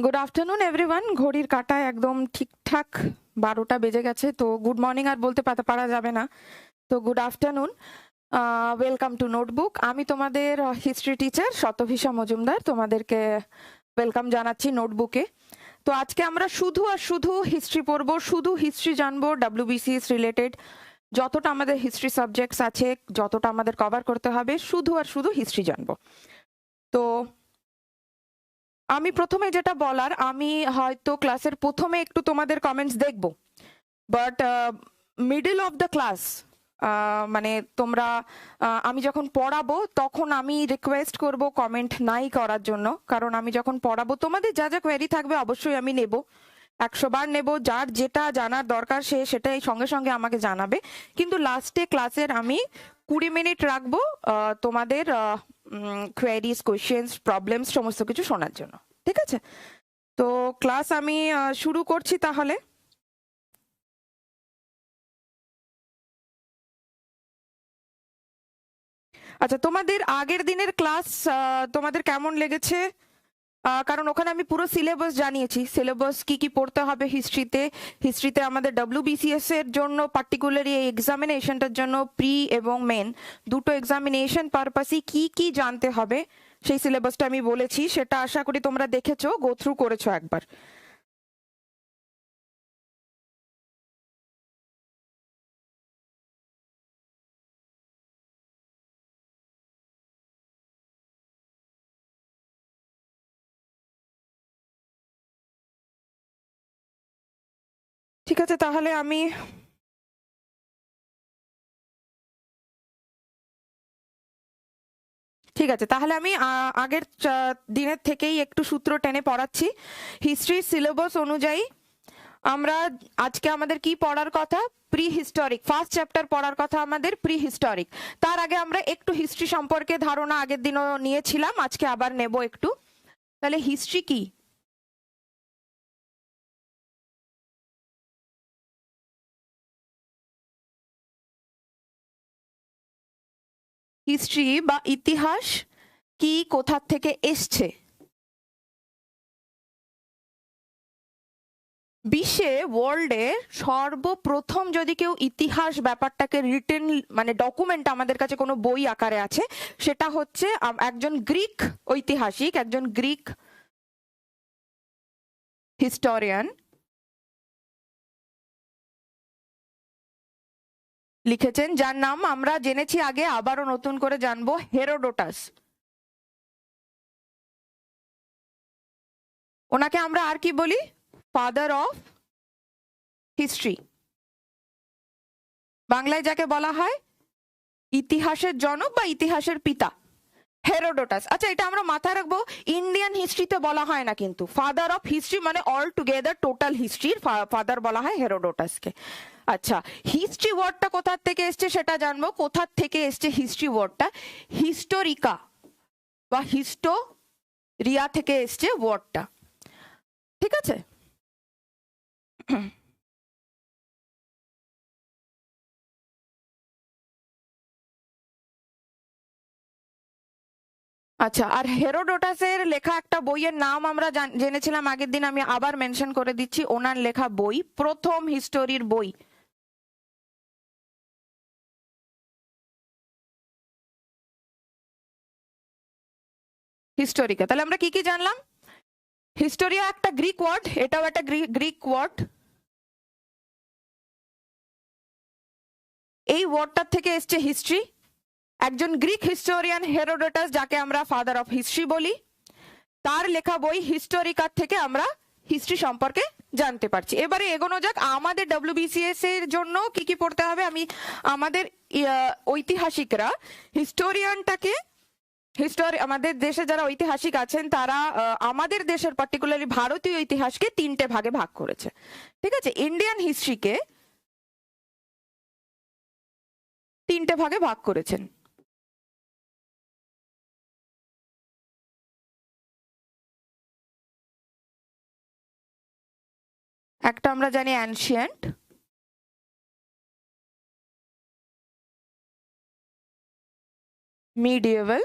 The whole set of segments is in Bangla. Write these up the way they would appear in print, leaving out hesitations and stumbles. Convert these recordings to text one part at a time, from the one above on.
Good afternoon everyone. ঘড়ির কাঁটায় একদম ঠিকঠাক 12টা বেজে গেছে, তো গুড মর্নিং আর বলতে পারা যাবে না। তো good afternoon, welcome to notebook. আমি তোমাদের হিস্ট্রি টিচার শতভিষা মজুমদার, তোমাদেরকে ওয়েলকাম জানাচ্ছি নোটবুকে। তো আজকে আমরা শুধু আর শুধু হিস্ট্রি পড়বো, শুধু হিস্ট্রি জানবো। WBCS রিলেটেড যতটা আমাদের হিস্ট্রি সাবজেক্টস আছে, যতটা আমাদের কভার করতে হবে, শুধু আর শুধু হিস্ট্রি জানবো। তো আমি প্রথমে যেটা বলার, আমি হয়তো ক্লাসের প্রথমে একটু তোমাদের কমেন্টস দেখব, but middle of the class, মানে তোমরা আমি যখন পড়াবো তখন আমি রিকোয়েস্ট করব কমেন্ট নাই করার জন্য, কারণ আমি যখন পড়াবো তোমাদের যা যা কোয়েরি থাকবে অবশ্যই আমি নেব, 100 বার নেব। যার যেটা জানার দরকার সে সেটাই সঙ্গে সঙ্গে আমাকে জানাবে, কিন্তু লাস্টে ক্লাসের আমি 20 মিনিট রাখবো তোমাদের কোয়েরিজ, কোয়েশ্চেন্স, প্রবলেমস সমস্ত কিছু শোনার জন্য। ঠিক আছে, তো ক্লাস আমি শুরু করছি তাহলে। আচ্ছা, তোমাদের আগের দিনের ক্লাস তোমাদের কেমন লেগেছে? কারণ ওখানে আমি পুরো সিলেবাস জানিয়েছি, সিলেবাস কি কি পড়তে হবে হিস্ট্রিতে। হিস্ট্রিতে আমাদের WBCS এর জন্য পার্টিকুলারলি এই এক্সামিনেশনটার জন্য প্রি এবং মেন দুটো এক্সামিনেশন পারপাসই কি কি জানতে হবে সেই সিলেবাসটা আমি বলেছি, সেটা আশা করি তোমরা দেখেছো, গো থ্রু করেছো একবার। ঠিক আছে, তাহলে আমি ঠিক আছে তাহলে আমি আগের দিনের থেকেই একটু সূত্র টেনে পড়াচ্ছি। হিস্ট্রি সিলেবাস অনুযায়ী আমরা আজকে আমাদের কি পড়ার কথা, প্রি হিস্টোরিক ফার্স্ট চ্যাপ্টার পড়ার কথা আমাদের, প্রি হিস্টোরিক। তার আগে আমরা একটু হিস্ট্রি সম্পর্কে ধারণা আগের দিনও নিয়েছিলাম, আজকে আবার নেব একটু। তাহলে হিস্ট্রি কি? হিস্ট্রি বা ইতিহাস কি, কোথা থেকে এসছে? বিশ্বে, ওয়ার্ল্ডে সর্বপ্রথম যদি কেউ ইতিহাস ব্যাপারটাকে রিটেন, মানে ডকুমেন্ট আমাদের কাছে কোনো বই আকারে আছে, সেটা হচ্ছে একজন গ্রিক ঐতিহাসিক, একজন গ্রিক হিস্টোরিয়ান লিখেছেন, যার নাম আমরা জেনেছি আগে, আবারও নতুন করে জানবো, হেরোডোটাস। ওনাকে আমরা আর কি বলি? Father of history. বাংলায় যাকে বলা হয় ইতিহাসের জনক বা ইতিহাসের পিতা, হেরোডোটাস। আচ্ছা, এটা আমরা মাথায় রাখবো, ইন্ডিয়ান হিস্ট্রিতে বলা হয় না কিন্তু ফাদার অফ হিস্ট্রি, মানে অল টুগেদার টোটাল হিস্ট্রির ফাদার বলা হয় হেরোডোটাসকে। আচ্ছা, হিস্ট্রি ওয়ার্ডটা কোথা থেকে এসছে সেটা জানবো। কোথা থেকে এসছে হিস্ট্রি ওয়ার্ডটা? হিস্টোরিকা বা হিস্টোরিয়া থেকে এসছে ওয়ার্ডটা। ঠিক আছে, আচ্ছা, আর হেরোডোটাসের লেখা একটা বইয়ের নাম আমরা জেনেছিলাম আগের দিন, আমি আবার মেনশন করে দিচ্ছি, ওনার লেখা বই, প্রথম হিস্টোরির বই। হিস্টোরিকা। তাহলে আমরা কি কি জানলাম? হিস্টোরিয়া একটা গ্রিক ওয়ার্ড, এটাও একটা গ্রিক ওয়ার্ড। এই ওয়ার্ডটার থেকে এসছে হিস্ট্রি। একজন গ্রিক হিস্টোরিয়ান হেরোডোটাস, যাকে আমরা ফাদার অফ হিস্ট্রি বলি, তার লেখা বই হিস্টোরিকার থেকে আমরা হিস্ট্রি সম্পর্কে জানতে পারছি। এবারে এগোনো যাক, আমাদের WBCS এর জন্য কি কি পড়তে হবে। আমাদের ঐতিহাসিকরা হিস্টোরিয়ানটাকে, আমাদের দেশে যারা ঐতিহাসিক আছেন তারা আমাদের দেশের পার্টিকুলারলি ভারতীয় ইতিহাসকে 3টে ভাগে ভাগ করেছে। ঠিক আছে, ইন্ডিয়ান হিস্ট্রিকে 3টে ভাগে ভাগ করেছেন। একটা আমরা জানি অ্যানশিয়েন্ট, মিডিয়েভাল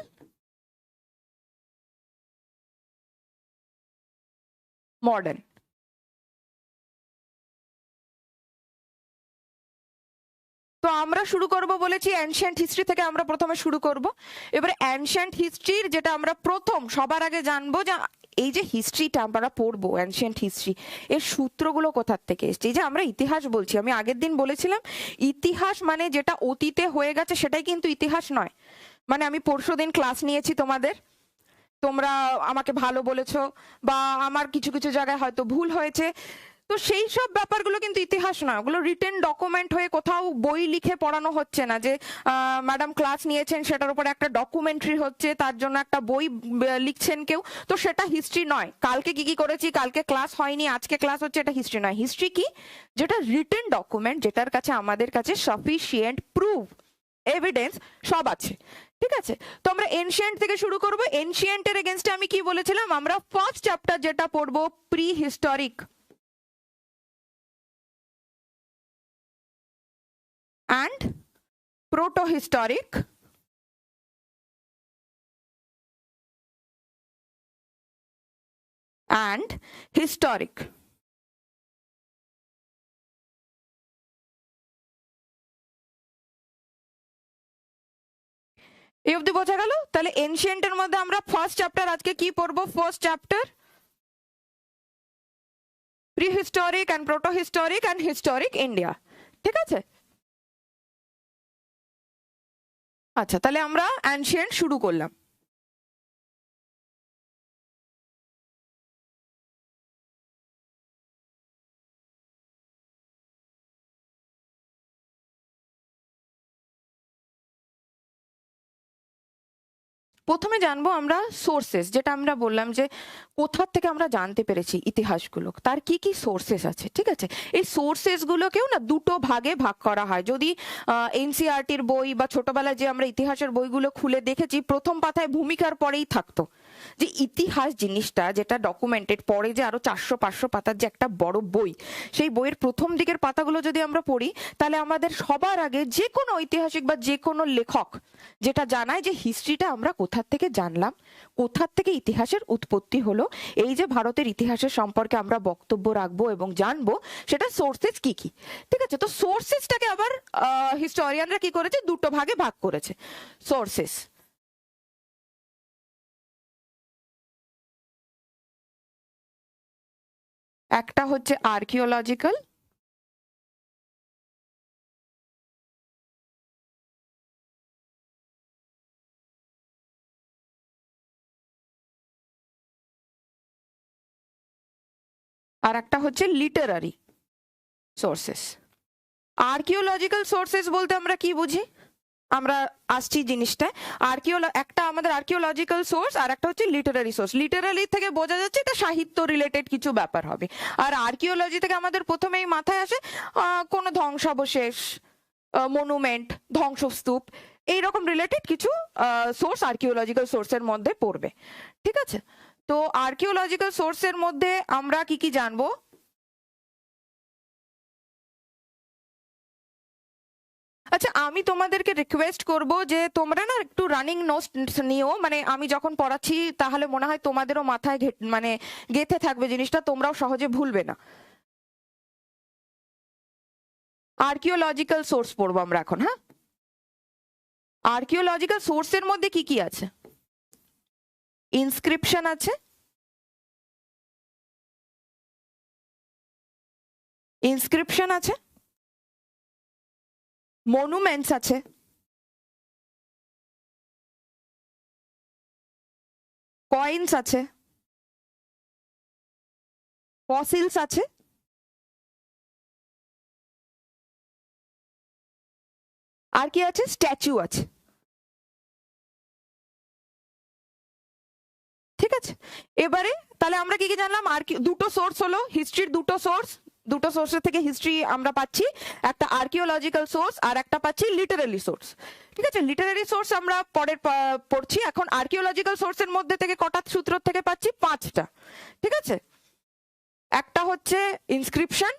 মডার্ন। তো আমরা শুরু করব বলেছি অ্যানশিয়েন্ট হিস্ট্রি থেকে, আমরা প্রথমে শুরু করব। এবারে অ্যানশিয়েন্ট হিস্ট্রির যেটা আমরা প্রথম সবার আগে জানবো, যে এই যে হিস্ট্রিটা আমরা পড়বো অ্যানশিয়েন্ট হিস্ট্রি, এর সূত্রগুলো কোথার থেকে এসছে। এই যে আমরা ইতিহাস বলছি, আমি আগের দিন বলেছিলাম ইতিহাস মানে যেটা অতীতে হয়ে গেছে সেটাই কিন্তু ইতিহাস নয়। মানে আমি পরশুদিন ক্লাস নিয়েছি তোমাদের, তোমরা আমাকে ভালো বলেছো বা আমার কিছু কিছু জায়গায় হয়তো ভুল হয়েছে, তো সেই সব ব্যাপারগুলো কিন্তু ইতিহাস নয়, ওগুলো রিটেন ডকুমেন্ট হয়ে কোথাও বই লিখে পড়ানো হচ্ছে না, যে ম্যাডাম ক্লাস নিয়েছেন সেটার উপরে একটা ডকুমেন্টারি হচ্ছে, তার জন্য একটা বই লিখছেন কেউ, তো সেটা হিস্ট্রি নয়। কালকে কি কি করেছি, কালকে ক্লাস হয়নি, আজকে ক্লাস হচ্ছে, এটা হিস্ট্রি নয়। হিস্ট্রি কি, যেটা রিটেন ডকুমেন্ট, যেটার কাছে আমাদের কাছে সাফিসিয়েন্ট প্রুফ এভিডেন্স সব আছে। ঠিক আছে, তো আমরা এনশিয়েন্ট থেকে শুরু করব। এনশিয়েন্টের এগেনস্টে আমি কি বলেছিলাম, আমরা ফার্স্ট চ্যাপ্টার যেটা পড়বো pre historic and protohistoric and historic। এই অবধি বোঝা গেল? তাহলে এনশিয়েন্টের মধ্যে আমরা ফার্স্ট চ্যাপ্টার আজকে কি পড়বো, first chapter prehistoric and protohistoric and historic India. ঠিক আছে, আচ্ছা তাহলে আমরা অ্যানশিয়েন্ট শুরু করলাম। প্রথমে জানবো আমরা সোর্সেস, যেটা আমরা বললাম যে কোথা থেকে আমরা জানতে পেরেছি ইতিহাসগুলো, তার কি কি সোর্সেস আছে। ঠিক আছে, এই সোর্সেস গুলোকেও না দুটো ভাগে ভাগ করা হয়। যদি এনসিইআরটির বই বা ছোটবেলায় যে আমরা ইতিহাসের বইগুলো খুলে দেখেছি, প্রথম পাতায় ভূমিকার পরেই থাকতো যে ইতিহাস জিনিসটা যেটা ডকুমেন্টেড, পরে যে আরো 400-500 পাতার যে একটা বড় বই, সেই বইয়ের প্রথম দিকের পাতাগুলো যদি আমরা পড়ি, তাহলে আমাদের সবার আগে যে কোনো ঐতিহাসিক বা যে কোনো লেখক যেটা জানায় যে হিস্ট্রিটা আমরা কোথার থেকে জানলাম, কোথার থেকে ইতিহাসের উৎপত্তি হলো, এই যে ভারতের ইতিহাসের সম্পর্কে আমরা বক্তব্য রাখবো এবং জানবো, সেটা সোর্সেস কি কি। ঠিক আছে, তো সোর্সেসটাকে আবার হিস্টোরিয়ানরা কি করেছে, দুটো ভাগে ভাগ করেছে সোর্সেস। একটা হচ্ছে আর্কিওলজিক্যাল, আর একটা হচ্ছে লিটারারি সোর্সেস। আর্কিওলজিক্যাল সোর্সেস বলতে আমরা কি বুঝি, আমরা আসছি জিনিসটা। একটা আমাদের আর্কিওলজিক্যাল সোর্স, আর একটা হচ্ছে লিটারারি সোর্স। লিটারারি থেকে বোঝা যাচ্ছে এটা সাহিত্য রিলেটেড কিছু ব্যাপার হবে, আর আর্কিওলজি থেকে আমাদের প্রথমেই মাথায় আসে কোনো ধ্বংসাবশেষ, মনুমেন্ট, ধ্বংসস্তূপ, এইরকম রিলেটেড কিছু সোর্স আর্কিওলজিক্যাল সোর্সের মধ্যে পড়বে। ঠিক আছে, তো আর্কিওলজিক্যাল সোর্সের মধ্যে আমরা কি কি জানবো। আচ্ছা, আমি তোমাদেরকে রিকোয়েস্ট করব যে তোমরা না একটু রানিং নোটস নিও, মানে আমি যখন পড়াচ্ছি তাহলে মনে হয় তোমাদেরও মাথায় মানে গেঁথে থাকবে জিনিসটা, তোমরাও সহজে ভুলবে না। আর্কিওলজিক্যাল সোর্স পড়বো আমরা এখন। হ্যাঁ, আর্কিওলজিক্যাল সোর্সের মধ্যে কি কি আছে, ইনস্ক্রিপশন আছে, ইনস্ক্রিপশন আছে, মনুমেন্টস আছে, কয়েন্স আছে, ফসিলস আছে, আর কি আছে, স্ট্যাচু আছে। ঠিক আছে, এবারে তাহলে আমরা কি কি জানলাম, আর কি দুটো সোর্স হলো হিস্ট্রির, দুটো সোর্সের থেকে হিস্ট্রি আমরা পাচ্ছি, একটা আর্কিওলজিক্যাল সোর্স আর একটা পাচ্ছি লিটারারি সোর্স। ঠিক আছে, লিটারারি সোর্স আমরা পরের পড়ছি। এখন আর্কিওলজিক্যাল সোর্সের মধ্যে থেকে কটা সূত্র থেকে পাচ্ছি, 5টা। ঠিক আছে, একটা হচ্ছে ইনস্ক্রিপশন,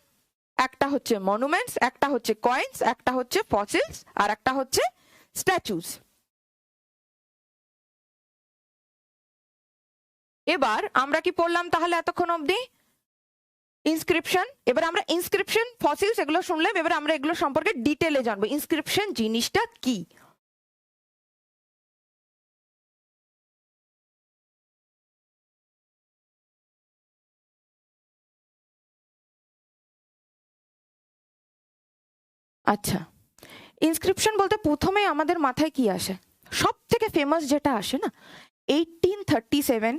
একটা হচ্ছে মনুমেন্টস, একটা হচ্ছে কয়েন্স, একটা হচ্ছে ফসিলস, আর একটা হচ্ছে স্ট্যাচুস। এবার আমরা কি পড়লাম তাহলে এতক্ষণ অবধি, ইনস্ক্রিপশন, এবার আমরা ইনস্ক্রিপশন ফসিলস এগুলো শুনলাম, এবার আমরা এগুলো সম্পর্কে ডিটেলে জানবো। ইনস্ক্রিপশন জিনিসটা কি? আচ্ছা, ইনস্ক্রিপশন বলতে প্রথমে আমাদের মাথায় কি আসে? সব থেকে ফেমাস যেটা আসে না, 1837।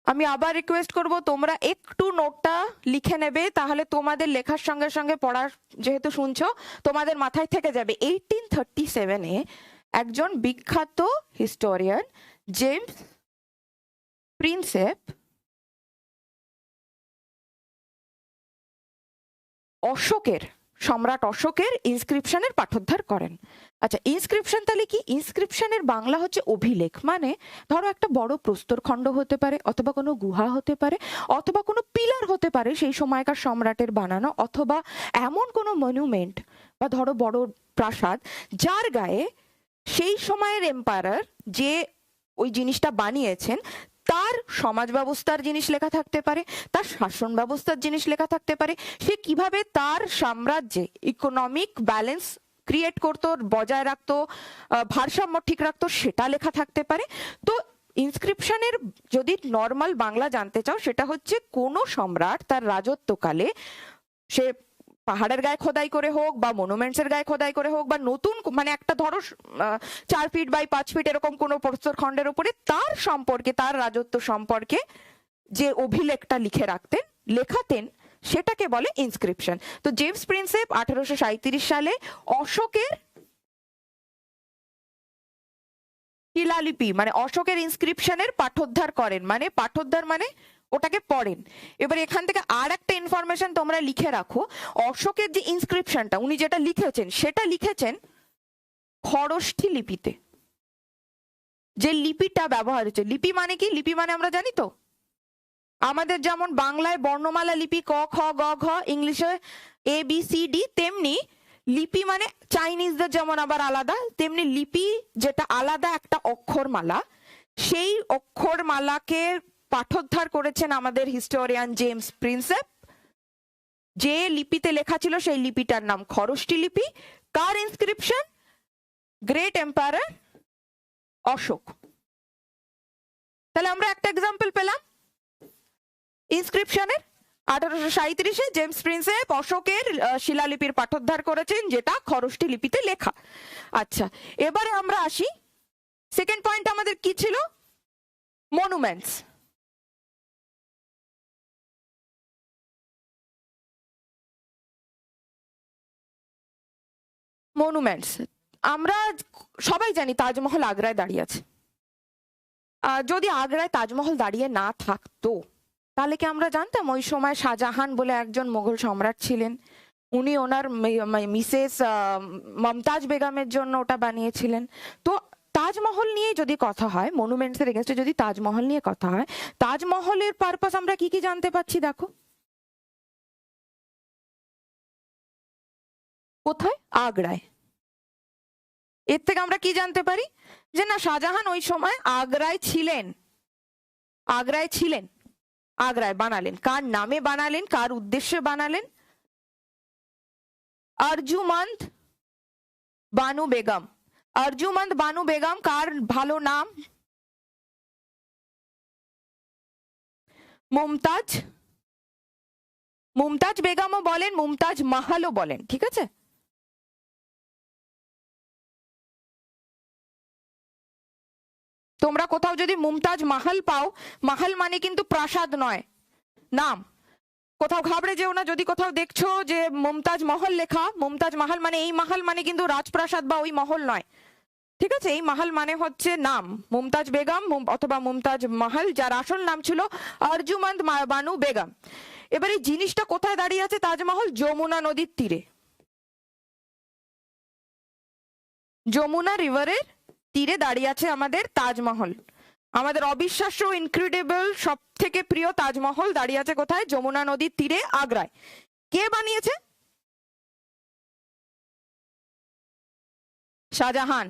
আমি আবার রিকোয়েস্ট করব তোমরা একটু নোটটা লিখে নেবে, তাহলে তোমাদের লেখার সঙ্গে সঙ্গে পড়ার যেহেতু শুনছো তোমাদের মাথায় থেকে যাবে। 1837-এ একজন বিখ্যাত হিস্টোরিয়ান জেমস প্রিন্সেপ অশোকের, সম্রাট অশোকের ইনস্ক্রিপশনের পাঠোদ্ধার করেন। আচ্ছা, ইনস্ক্রিপশন তাহলে কি? ইনস্ক্রিপশনের বাংলা হচ্ছে অভিলেখ। মানে ধরো একটা বড় প্রস্তরখণ্ড হতে পারে, অথবা কোনো গুহা হতে পারে, অথবা কোনো পিলার হতে পারে সেই সময়কার সম্রাটের বানানো, অথবা এমন কোনো মনুমেন্ট বা ধরো বড় প্রাসাদ যার গায়ে সেই সময়ের এম্পায়ার যে ওই জিনিসটা বানিয়েছেন তার সমাজ ব্যবস্থার জিনিস লেখা থাকতে পারে, তার শাসন ব্যবস্থার জিনিস লেখা থাকতে পারে, সে কিভাবে তার সাম্রাজ্যে ইকোনমিক ব্যালেন্স ক্রিয়েট করতো, বজায় রাখতো, ভারসাম্য ঠিক রাখতো, সেটা লেখা থাকতে পারে। তো ইনস্ক্রিপশনের যদি নর্মাল বাংলা জানতে চাও, সেটা হচ্ছে কোনো সম্রাট তার রাজত্বকালে, সে পাহাড়ের গায়ে খোদাই করে হোক বা মনুমেন্টসের গায়ে খোদাই করে হোক, বা নতুন মানে একটা ধরো 4 ফিট বাই 5 ফিট এরকম কোনো প্রস্তরখণ্ডের উপরে তার সম্পর্কে, তার রাজত্ব সম্পর্কে যে অভিলেখটা লিখে রাখতেন, লেখাতেন, সেটাকে বলে ইনস্ক্রিপশন। তো জেমস প্রিন্সেপ 1837 সালে অশোকের শিলালিপি মানে অশোকের ইনস্ক্রিপশনের পাঠোদ্ধার করেন। মানে পাঠোদ্ধার মানে ওটাকে পড়েন। এবার এখান থেকে আর একটা ইনফরমেশন তোমরা লিখে রাখো, অশোকের যে ইনস্ক্রিপশনটা উনি যেটা লিখেছেন সেটা লিখেছেন খরষ্ঠী লিপিতে। যে লিপিটা ব্যবহার হচ্ছে, লিপি মানে কি? লিপি মানে আমরা জানি তো, আমাদের যেমন বাংলায় বর্ণমালা লিপি ক খ গ ঘ, ইংলিশে ABCD, তেমনি লিপি মানে চাইনিজদের যেমন আবার আলাদা, তেমনি লিপি যেটা আলাদা একটা অক্ষরমালা, সেই অক্ষরমালাকে পাঠোদ্ধার করেছেন আমাদের হিস্টোরিয়ান জেমস প্রিন্সেপ। যে লিপিতে লেখা ছিল সেই লিপিটার নাম খরষ্ঠী লিপি। কার ইনস্ক্রিপশন? Great empire Ashoka. তাহলে আমরা একটা এক্সাম্পল পেলাম ইনস্ক্রিপশনের। 1837-এ জেমস প্রিন্সেপ অশোকের শিলালিপির পাঠোদ্ধার করেছেন, যেটা খরষ্ঠী লিপিতে লেখা। আচ্ছা, এবারে আমরা আসি, সেকেন্ড পয়েন্ট আমাদের কি ছিল? মনুমেন্টস। মনুমেন্টস আমরা সবাই জানি তাজমহল আগ্রায় দাঁড়িয়ে আছে। যদি আগ্রায় তাজমহল দাঁড়িয়ে না থাকতো তাহলে কি আমরা জানতাম ওই সময় শাহজাহান বলে একজন মোগল সম্রাট ছিলেন, উনি ওনার মিসেস মমতাজ বেগমের জন্য ওটা বানিয়েছিলেন। তো তাজমহল নিয়ে যদি কথা হয়, মনুমেন্টসের এগেন্স্টে যদি তাজমহল নিয়ে কথা হয়, তাজমহলের পারপাস আমরা কি কি জানতে পাচ্ছি দেখো। কোথায়? আগ্রায়। এর থেকে আমরা কি জানতে পারি? যে না, শাহজাহান ওই সময় আগ্রায় ছিলেন। আগ্রায় ছিলেন, আগ্রায় বানালেন। কার নামে বানালেন, কার উদ্দেশ্যে বানালেন? আরজুমন্দ বানু বেগম। আরজুমন্দ বানু বেগম কার ভালো নাম? মুমতাজ। মুমতাজ বেগমও বলেন, মুমতাজ মাহালও বলেন, ঠিক আছে? তোমরা কোথাও যদি মুমতাজ মাহাল পাও, মাহাল মানে কিন্তু প্রাসাদ নয়, নাম। কোথাও ঘাবড়ে যেও না যদি কোথাও দেখছো যে মুমতাজ মহল লেখা, মুমতাজ মাহাল মানে এই মাহাল মানে কিন্তু রাজপ্রাসাদ বা ওই মহল নয়, ঠিক আছে? এই মাহাল মানে হচ্ছে নাম। মুমতাজ বেগম অথবা মুমতাজ মাহাল, যার আসল নাম ছিল আরজুমন্দ বানু বেগম। এবার এই জিনিসটা কোথায় দাঁড়িয়ে আছে তাজমহল? যমুনা নদীর তীরে। যমুনা রিভারের তীরে দাঁড়িয়ে আছে আমাদের তাজমহল। আমাদের অবিশ্বাস্য, ইনক্রেডিবল, সব থেকে প্রিয় তাজমহল দাঁড়িয়ে আছে কোথায়? যমুনা নদীর তীরে, আগ্রায়। কে বানিয়েছে? শাহজাহান।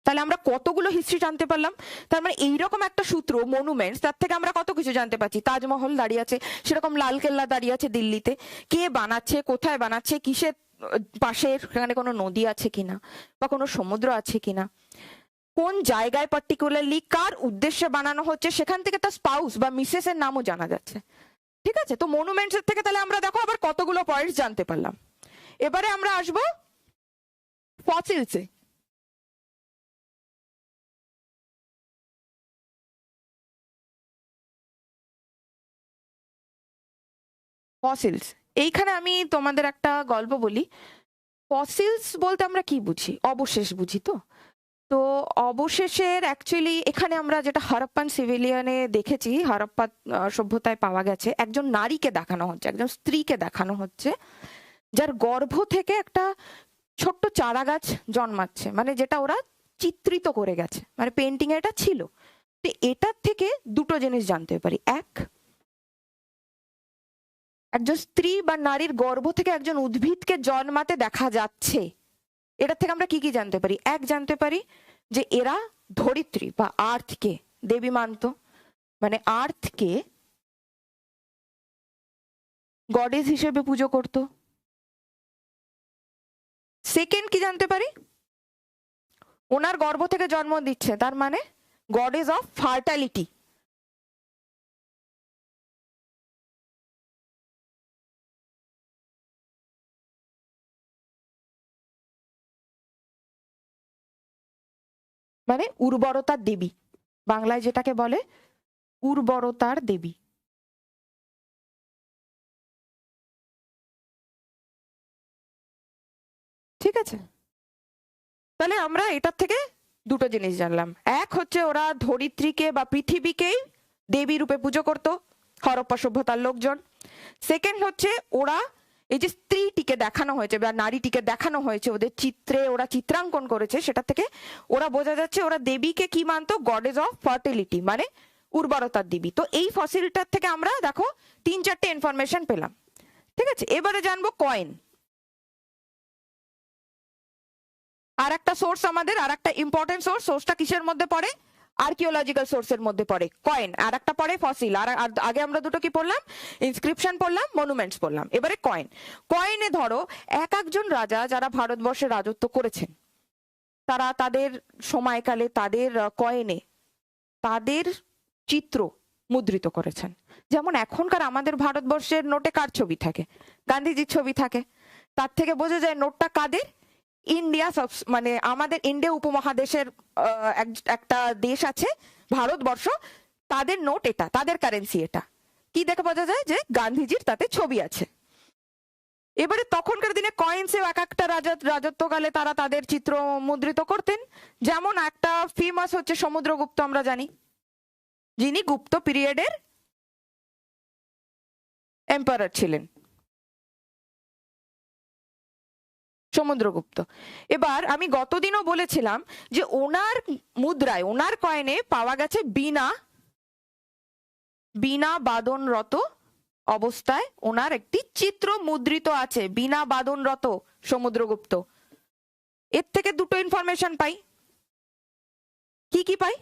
তাহলে আমরা কতগুলো হিস্ট্রি জানতে পারলাম। তার মানে এইরকম একটা সূত্র মনুমেন্টস, তার থেকে আমরা কত কিছু জানতে পারছি। তাজমহল দাঁড়িয়ে আছে, সেরকম লালকেল্লা দাঁড়িয়ে আছে দিল্লিতে, কে বানাচ্ছে, কোথায় বানাচ্ছে, কিসের পাশে, সেখানে কোনো নদী আছে কিনা বা কোনো সমুদ্র আছে কিনা, কোন জায়গায় পার্টিকুলারলি কার উদ্দেশ্যে বানানো হচ্ছে, সেখান থেকে তার স্পাউস বা মিসেস এর নামও জানা যাচ্ছে। ঠিক আছে, তো মনুমেন্টস এর থেকে তাহলে আমরা দেখো আবার কতগুলো পয়েন্টস জানতে পারলাম। এবারে আমরা আসবো ফসিলসে। ফসিলস, এইখানে আমি তোমাদের একটা গল্প বলি। ফসিলস বলতে আমরা কি বুঝি? অবশেষ বুঝি। তো তো অবশেষের অ্যাকচুয়ালি এখানে আমরা যেটা হরপ্পান সিভিলিয়নে দেখেছি, হরপ্পা সভ্যতায় পাওয়া গেছে, একজন নারীকে দেখানো হচ্ছে, একজন স্ত্রীকে দেখানো হচ্ছে, যার গর্ভ থেকে একটা ছোট্ট চারা গাছ জন্মাচ্ছে, মানে যেটা ওরা চিত্রিত করে গেছে, মানে পেন্টিং এ এটা ছিল। তো এটার থেকে দুটো জিনিস জানতে পারি। এক, একজন স্ত্রী বা নারীর গর্ভ থেকে একজন উদ্ভিদকে জন্মাতে দেখা যাচ্ছে, এটার থেকে আমরা কি কি জানতে পারি? এক, জানতে পারি যে এরা ধরিত্রী বা আর্থকে দেবী মানত, মানে আর্থকে গডেস হিসেবে পুজো করত। সেকেন্ড কি জানতে পারি? ওনার গর্ভ থেকে জন্ম দিচ্ছে, তার মানে গডেস অফ ফার্টালিটি। মানে উর্বরতার দেবী, বাংলায় যেটাকে বলে উর্বরতার দেবী। ঠিক আছে, তাহলে আমরা এটার থেকে দুটো জিনিস জানলাম। এক হচ্ছে ওরা ধরিত্রীকে বা পৃথিবীকেই দেবী রূপে পুজো করত হরপ্পা সভ্যতার লোকজন। সেকেন্ড হচ্ছে ওরা এই যে স্ত্রীটিকে দেখানো হয়েছে বা নারীটিকে দেখানো হয়েছে ওদের চিত্রে, ওরা চিত্রাঙ্কন করেছে, সেটা থেকে ওরা বোঝা যাচ্ছে ওরা দেবীকে কি মানতো? গডেস অফ ফার্টিলিটি, মানে উর্বরতার দেবী। তো এই ফসিলটার থেকে আমরা দেখো 3-4টে ইনফরমেশন পেলাম। ঠিক আছে, এবারে জানবো কয়েন। আর একটা সোর্স আমাদের, আর একটা ইম্পর্টেন্ট সোর্স, সোর্সটা কিসের মধ্যে পড়ে? আর্কিওলজিক্যাল সোর্সের মধ্যে পড়ে কয়েন, আর একটা পড়ে ফসিল। আর আগে আমরা দুটো কি পড়লাম? ইনস্ক্রিপশন পড়লাম, মনুমেন্টস পড়লাম। এবারে কয়েন। কয়েনে ধরো এক একজন রাজা যারা ভারতবর্ষে রাজত্ব করেছেন, তারা তাদের সময়কালে তাদের কয়েনে তাদের চিত্র মুদ্রিত করেছেন। যেমন এখনকার আমাদের ভারতবর্ষের নোটে কার ছবি থাকে? গান্ধীজির ছবি থাকে। তার থেকে বোঝা যায় নোটটা কাদের? ইন্ডিয়া, সব মানে আমাদের ইন্ডিয়া উপমহাদেশের একটা দেশ আছে ভারতবর্ষ, তাদের নোট এটা, তাদের কারেন্সি এটা। কি দেখে বোঝা যায়? যে গান্ধীজির তাতে ছবি আছে। এবারে তখনকার দিনে কয়েন্সেও এক একটা রাজত্বকালে তারা তাদের চিত্র মুদ্রিত করতেন। যেমন একটা ফেমাস হচ্ছে সমুদ্রগুপ্ত, আমরা জানি, যিনি গুপ্ত পিরিয়ডের এম্পারার ছিলেন, সমুদ্রগুপ্ত। এবার আমি গতদিনও বলেছিলাম যে ওনার মুদ্রায়, ওনার কয়েনে পাওয়া গেছে বীণা, বীণা বাদনরত অবস্থায় ওনার একটি চিত্র মুদ্রিত আছে, বীণা বাদনরত সমুদ্রগুপ্ত। এর থেকে দুটো ইনফরমেশন পাই। কি কি পাই?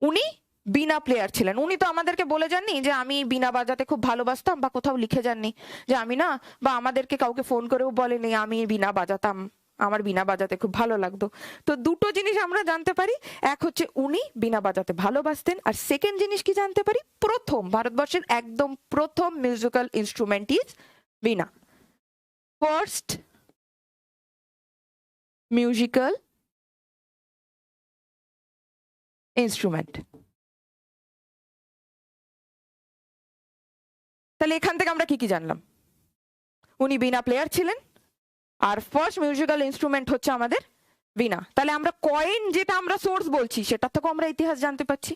উনি বীণা প্লেয়ার ছিলেন। উনি তো আমাদেরকে বলে যাননি যে আমি বীণা বাজাতে খুব ভালোবাসতাম, বা কোথাও লিখে যাননি যে আমি না, বা আমাদেরকে কাউকে ফোন করেও বলেনি আমি বীণা বাজাতাম, আমার বীণা বাজাতে খুব ভালো লাগতো। তো দুটো জিনিস আমরা জানতে পারি। এক হচ্ছে উনি বীণা বাজাতে ভালোবাসতেন, আর সেকেন্ড জিনিস কি জানতে পারি? প্রথম ভারতবর্ষের একদম প্রথম musical instrument is veena. First musical instrument. তাহলে এখান থেকে আমরা কি কি জানলাম? উনি বীণা প্লেয়ার ছিলেন, আর ফার্স্ট মিউজিক্যাল ইনস্ট্রুমেন্ট হচ্ছে আমাদের বীণা। তাহলে আমরা কয়েন যেটা আমরা সোর্স বলছি, সেটা থেকে আমরা ইতিহাস জানতে পারছি।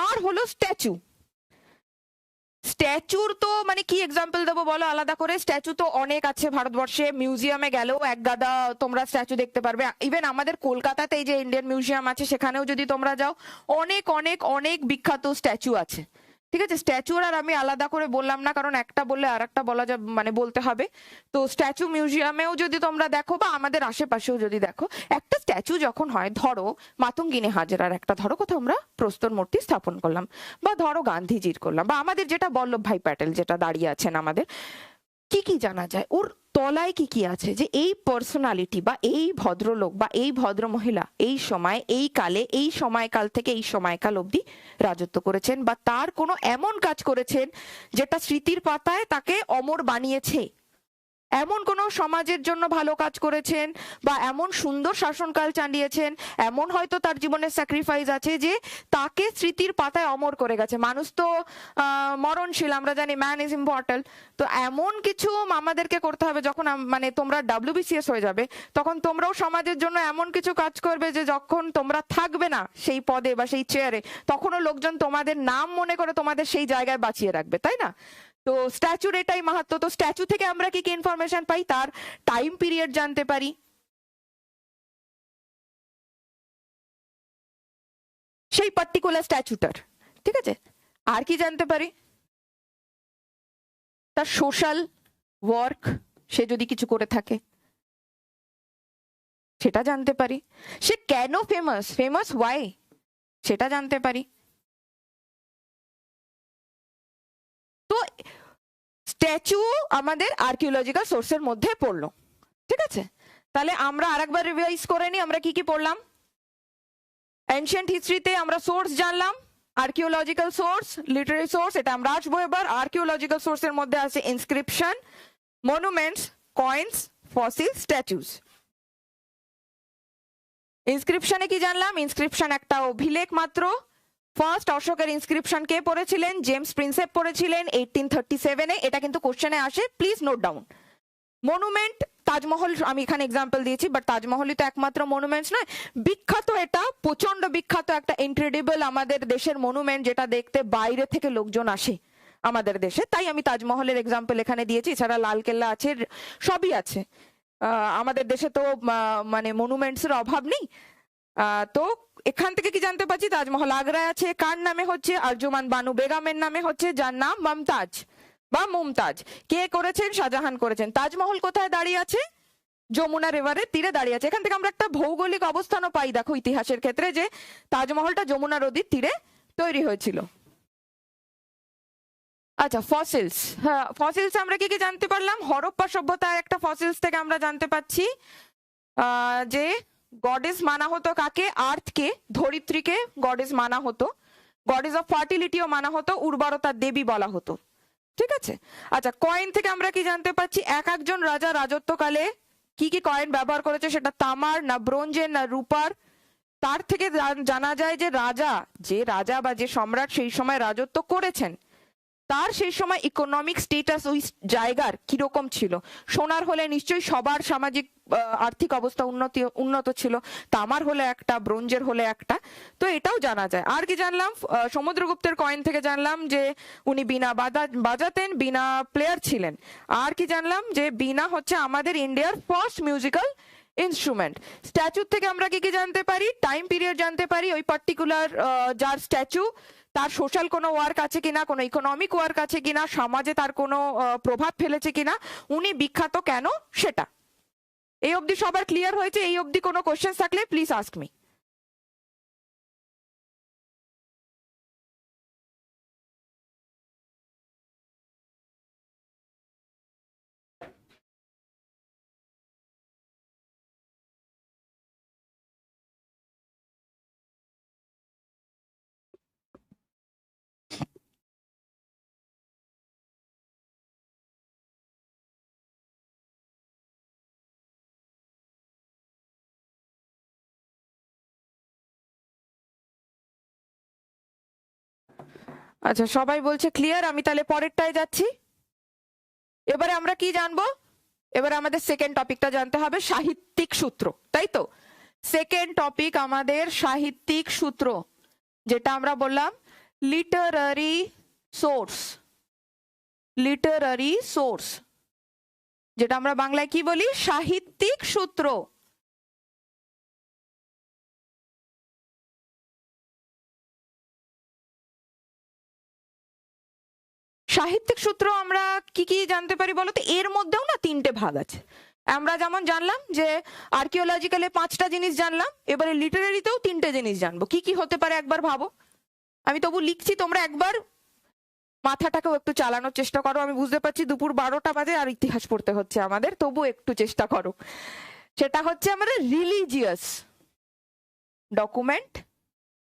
আর হলো স্ট্যাচু। স্ট্যাচুর তো মানে কি এক্সাম্পল দেবো বলো আলাদা করে? স্ট্যাচু তো অনেক আছে ভারতবর্ষে, মিউজিয়ামে গেলেও এক গাদা তোমরা স্ট্যাচু দেখতে পারবে। ইভেন আমাদের কলকাতাতে এই যে ইন্ডিয়ান মিউজিয়াম আছে, সেখানেও যদি তোমরা যাও, অনেক অনেক অনেক বিখ্যাত স্ট্যাচু আছে। ঠিক আছে, স্ট্যাচুর আর আমি আলাদা করে বললাম না, কারণ একটা বললে আর একটা বলা যাবে, মানে বলতে হবে। তো স্ট্যাচু মিউজিয়ামেও যদি তোমরা দেখো বা আমাদের আশেপাশেও যদি দেখো, একটা স্ট্যাচু যখন হয়, ধরো মাতঙ্গিনী হাজরার একটা, ধরো কোথাও আমরা প্রস্তর মূর্তি স্থাপন করলাম, বা ধরো গান্ধীজির করলাম, বা আমাদের যেটা বল্লভভাই প্যাটেল যেটা দাঁড়িয়ে আছেন আমাদের, কি কি জানা যায় ওর তলায় কি কি আছে, যে এই পার্সোনালিটি বা এই ভদ্রলোক বা এই ভদ্রমহিলা এই সময় এই কালে এই সময়কাল থেকে এই সময়কাল অবধি রাজত্ব করেছেন, বা তার কোনো এমন কাজ করেছেন যেটা স্মৃতির পাতায় তাকে অমর বানিয়েছে, এমন কোন সমাজের জন্য ভালো কাজ করেছেন, বা এমন সুন্দর শাসনকাল চালিয়েছেন, এমন হয়তো তার জীবনের স্যাক্রিফাইস আছে যে তাকে স্মৃতির পাতায় অমর করে গেছে। মানুষ তো মরণশীল, আমরা জানি ম্যান ইজ ইম্পর্টেন্ট। তো এমন কিছু আমাদেরকে করতে হবে, যখন মানে তোমরা WBCS হয়ে যাবে, তখন তোমরাও সমাজের জন্য এমন কিছু কাজ করবে যে যখন তোমরা থাকবে না সেই পদে বা সেই চেয়ারে, তখনও লোকজন তোমাদের নাম মনে করে তোমাদের সেই জায়গায় বাঁচিয়ে রাখবে, তাই না? তো স্ট্যাচুর এটাই মাহাত্ম্য। তো স্ট্যাচু থেকে আমরা কি কি ইনফরমেশন পাই? তার টাইম পিরিয়ড জানতে পারি, সেই পার্টিকুলার স্ট্যাচুটার, ঠিক আছে। আর কি জানতে পারি? তার সোশ্যাল ওয়ার্ক, সে যদি কিছু করে থাকে সেটা জানতে পারি। সে কেন ফেমাস, ফেমাস ওয়াই, সেটা জানতে পারি। তো স্ট্যাচু আমাদের আর্কিওলজিক্যাল সোর্সের মধ্যে পড়লো, ঠিক আছে। তাহলে আমরা আরেকবার রিভাইজ করে নিই, আমরা কি কি পড়লাম। এনশিয়েন্ট হিস্ট্রিতে আমরা সোর্স জানলাম, আর্কিওলজিক্যাল সোর্স, লিটারারি সোর্স, এটা আমরা আসবো এবার। আর্কিওলজিক্যাল সোর্সের মধ্যে আছে inscription, monuments, coins, fossil, statues. ইনস্ক্রিপশনে কি জানলাম? ইনস্ক্রিপশন একটা অভিলেখ মাত্র। ফার্স্ট অশোকের ইনস্ক্রিপশন কে পড়েছিলেন? জেমস প্রিন্সেপ পড়েছিলেন 1837-এ। এটা কিন্তু কোশ্চেনে আসে, please note down. Monument, Taj Mahal আমি এখানে এক্সাম্পল দিয়েছি, বাট তাজমহলই তো একমাত্র মনুমেন্টস নয়, বিখ্যাত, এটা প্রচন্ড বিখ্যাত একটা ইনক্রেডিবল আমাদের দেশের মনুমেন্ট, যেটা দেখতে বাইরে থেকে লোকজন আসে আমাদের দেশে, তাই আমি তাজমহলের এক্সাম্পল এখানে দিয়েছি। এছাড়া লালকেল্লা আছে, সবই আছে। আমাদের দেশে তো মানে মনুমেন্টস এর অভাব নেই। তো এখান থেকে কি জানতে পারছি? তাজমহল আগ্রায় আছে, কার নামে হচ্ছে? আরজুমান বানু বেগমের নামে হচ্ছে, যার নাম মমতাজ বা মুমতাজ। কে করেছেন? শাহজাহান করেছেন। তাজমহল কোথায় দাঁড়িয়ে আছে? যমুনা রিভারের তীরে দাঁড়িয়ে আছে। এখান থেকে আমরা একটা ভৌগোলিক অবস্থানও পাই, দেখো ইতিহাসের ক্ষেত্রে, যে তাজমহলটা যমুনা নদীর তীরে তৈরি হয়েছিল। আচ্ছা, ফসিলস। হ্যাঁ, ফসিলস আমরা কি কি জানতে পারলাম? হরপ্পা সভ্যতার একটা ফসিলস থেকে আমরা জানতে পাচ্ছি যে গডেস মানা হতো কাকে? আর্থকে, ধরিত্রীকে গডেস মানা হতো। গডেস অফ ফার্টিলিটিও মানা হতো, উর্বরতার দেবী বলা হতো, ঠিক আছে। আচ্ছা, কয়েন থেকে আমরা কি জানতে পাচ্ছি? এক একজন রাজা রাজত্বকালে কি কি কয়েন ব্যবহার করেছে, সেটা তামার না ব্রোঞ্জের না রূপার। তার থেকে জানা যায় যে রাজা বা যে সম্রাট সেই সময় রাজত্ব করেছেন, তার সেই সময় ইকোনমিক স্টেটাস ওই জায়গার কিরকম ছিল। সোনার হলে নিশ্চয়ই সবার সামাজিক আর্থিক অবস্থা উন্নত ছিল, তামার হলে একটা, ব্রোঞ্জের হলে একটা। তো এটাও জানা যায়। আর কি জানলাম? সমুদ্রগুপ্তের কয়েন থেকে জানলাম যে উনি বীণা বাজাতেন, বীণা প্লেয়ার ছিলেন। আর কি জানলাম? যে বীণা হচ্ছে আমাদের ইন্ডিয়ার ফার্স্ট মিউজিক্যাল ইনস্ট্রুমেন্ট। স্ট্যাচুর থেকে আমরা কি কি জানতে পারি? টাইম পিরিয়ড জানতে পারি, ওই পার্টিকুলার যার স্ট্যাচু, তার সোশ্যাল কোনো ওয়ার্ক আছে কিনা, কোনো ইকোনমিক ওয়ার্ক আছে কিনা, সমাজে তার কোনো প্রভাব ফেলেছে কিনা, উনি বিখ্যাত কেন, সেটা। এই অবধি সবার ক্লিয়ার হয়েছে? এই অবধি কোনো কোশ্চেন থাকলে প্লিজ আস্ক মি। আচ্ছা, সবাই বলছে ক্লিয়ার, আমি তাহলে পরেরটায় যাচ্ছি। এবারে আমরা কি জানবো? এবারে আমাদের সেকেন্ড টপিকটা জানতে হবে, সাহিত্যিক সূত্র, তাই তো। সেকেন্ড টপিক আমাদের সাহিত্যিক সূত্র, যেটা আমরা বললাম লিটারারি সোর্স। লিটারারি সোর্স, যেটা আমরা বাংলায় কি বলি? সাহিত্যিক সূত্র। সাহিত্যিক সূত্র আমরা কি কি জানতে পারি বলতো? এর মধ্যেও না তিনটে ভাগ আছে। আমরা যেমন জানলাম যে আর্কিওলজিক্যালে 5টা জিনিস জানলাম, এবারে লিটারারিতেও 3টে জিনিস জানবো। কি কি হতে পারে একবার ভাবো। আমি তবু লিখছি, তোমরা একবার মাথাটাকেও একটু চালানোর চেষ্টা করো। আমি বুঝতে পারছি দুপুর 12টা বাজে আর ইতিহাস পড়তে হচ্ছে আমাদের, তবু একটু চেষ্টা করো। সেটা হচ্ছে আমাদের রিলিজিয়াস ডকুমেন্ট।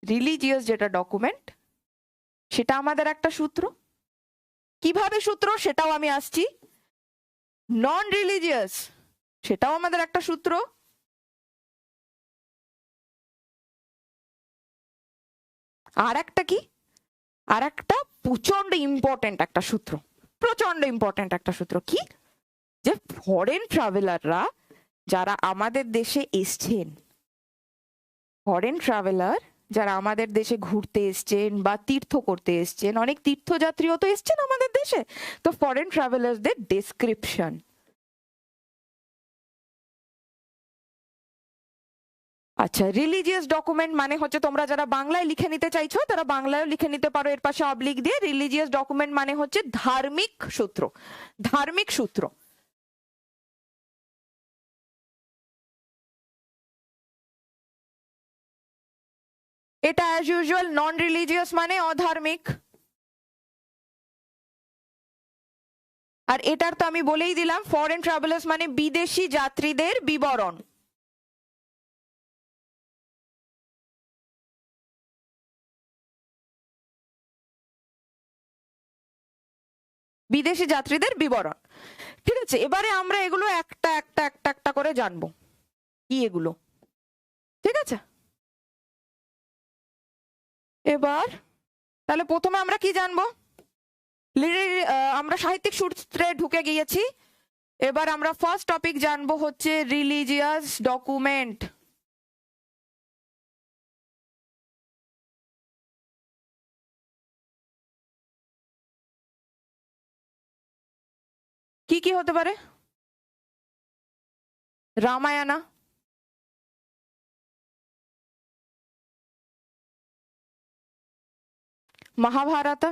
রিলিজিয়াস যেটা ডকুমেন্ট, সেটা আমাদের একটা সূত্র। কিভাবে সূত্র সেটাও আমি আসছি। নন রিলিজিয়াস, সেটাও আমাদের একটা সূত্র। আর একটা কি, আর একটা প্রচন্ড ইম্পর্টেন্ট একটা সূত্র, প্রচন্ড ইম্পর্টেন্ট একটা সূত্র কি, যে ফরেন ট্রাভেলাররা যারা আমাদের দেশে এসছেন, ফরেন ট্রাভেলার যারা আমাদের দেশে ঘুরতে এসছেন বা তীর্থ করতে এসছেন, অনেক তীর্থযাত্রীও তো এসছেন আমাদের দেশে, তো ফরেন ট্রাভেলারদের ডেসক্রিপশন। আচ্ছা, রিলিজিয়াস ডকুমেন্ট মানে হচ্ছে তোমরা যারা বাংলায় লিখে নিতে চাইছো তারা বাংলায়ও লিখে নিতে পারো এর পাশে অবলিক দিয়ে। রিলিজিয়াস ডকুমেন্ট মানে হচ্ছে ধার্মিক সূত্র, ধার্মিক সূত্র। এটা অ্যাজ ইউজুয়াল নন রিলিজিয়াস মানে অধার্মিক। আর এটার তো আমি বলেই দিলাম, ফরেন ট্রাভেলার্স মানে বিদেশি যাত্রীদের বিবরণ। বিদেশি যাত্রীদের বিবরণ, ঠিক আছে। এবারে আমরা এগুলো একটা একটা একটা একটা করে জানবো কি এগুলো, ঠিক আছে। এবার তাহলে প্রথমে আমরা কি জানবো? আমরা সাহিত্যিক সূত্রে ঢুকে গিয়েছি। এবার আমরা ফার্স্ট টপিক জানবো হচ্ছে রিলিজিয়াস ডকুমেন্ট। কি কি হতে পারে? রামায়ণা, মহাভারত,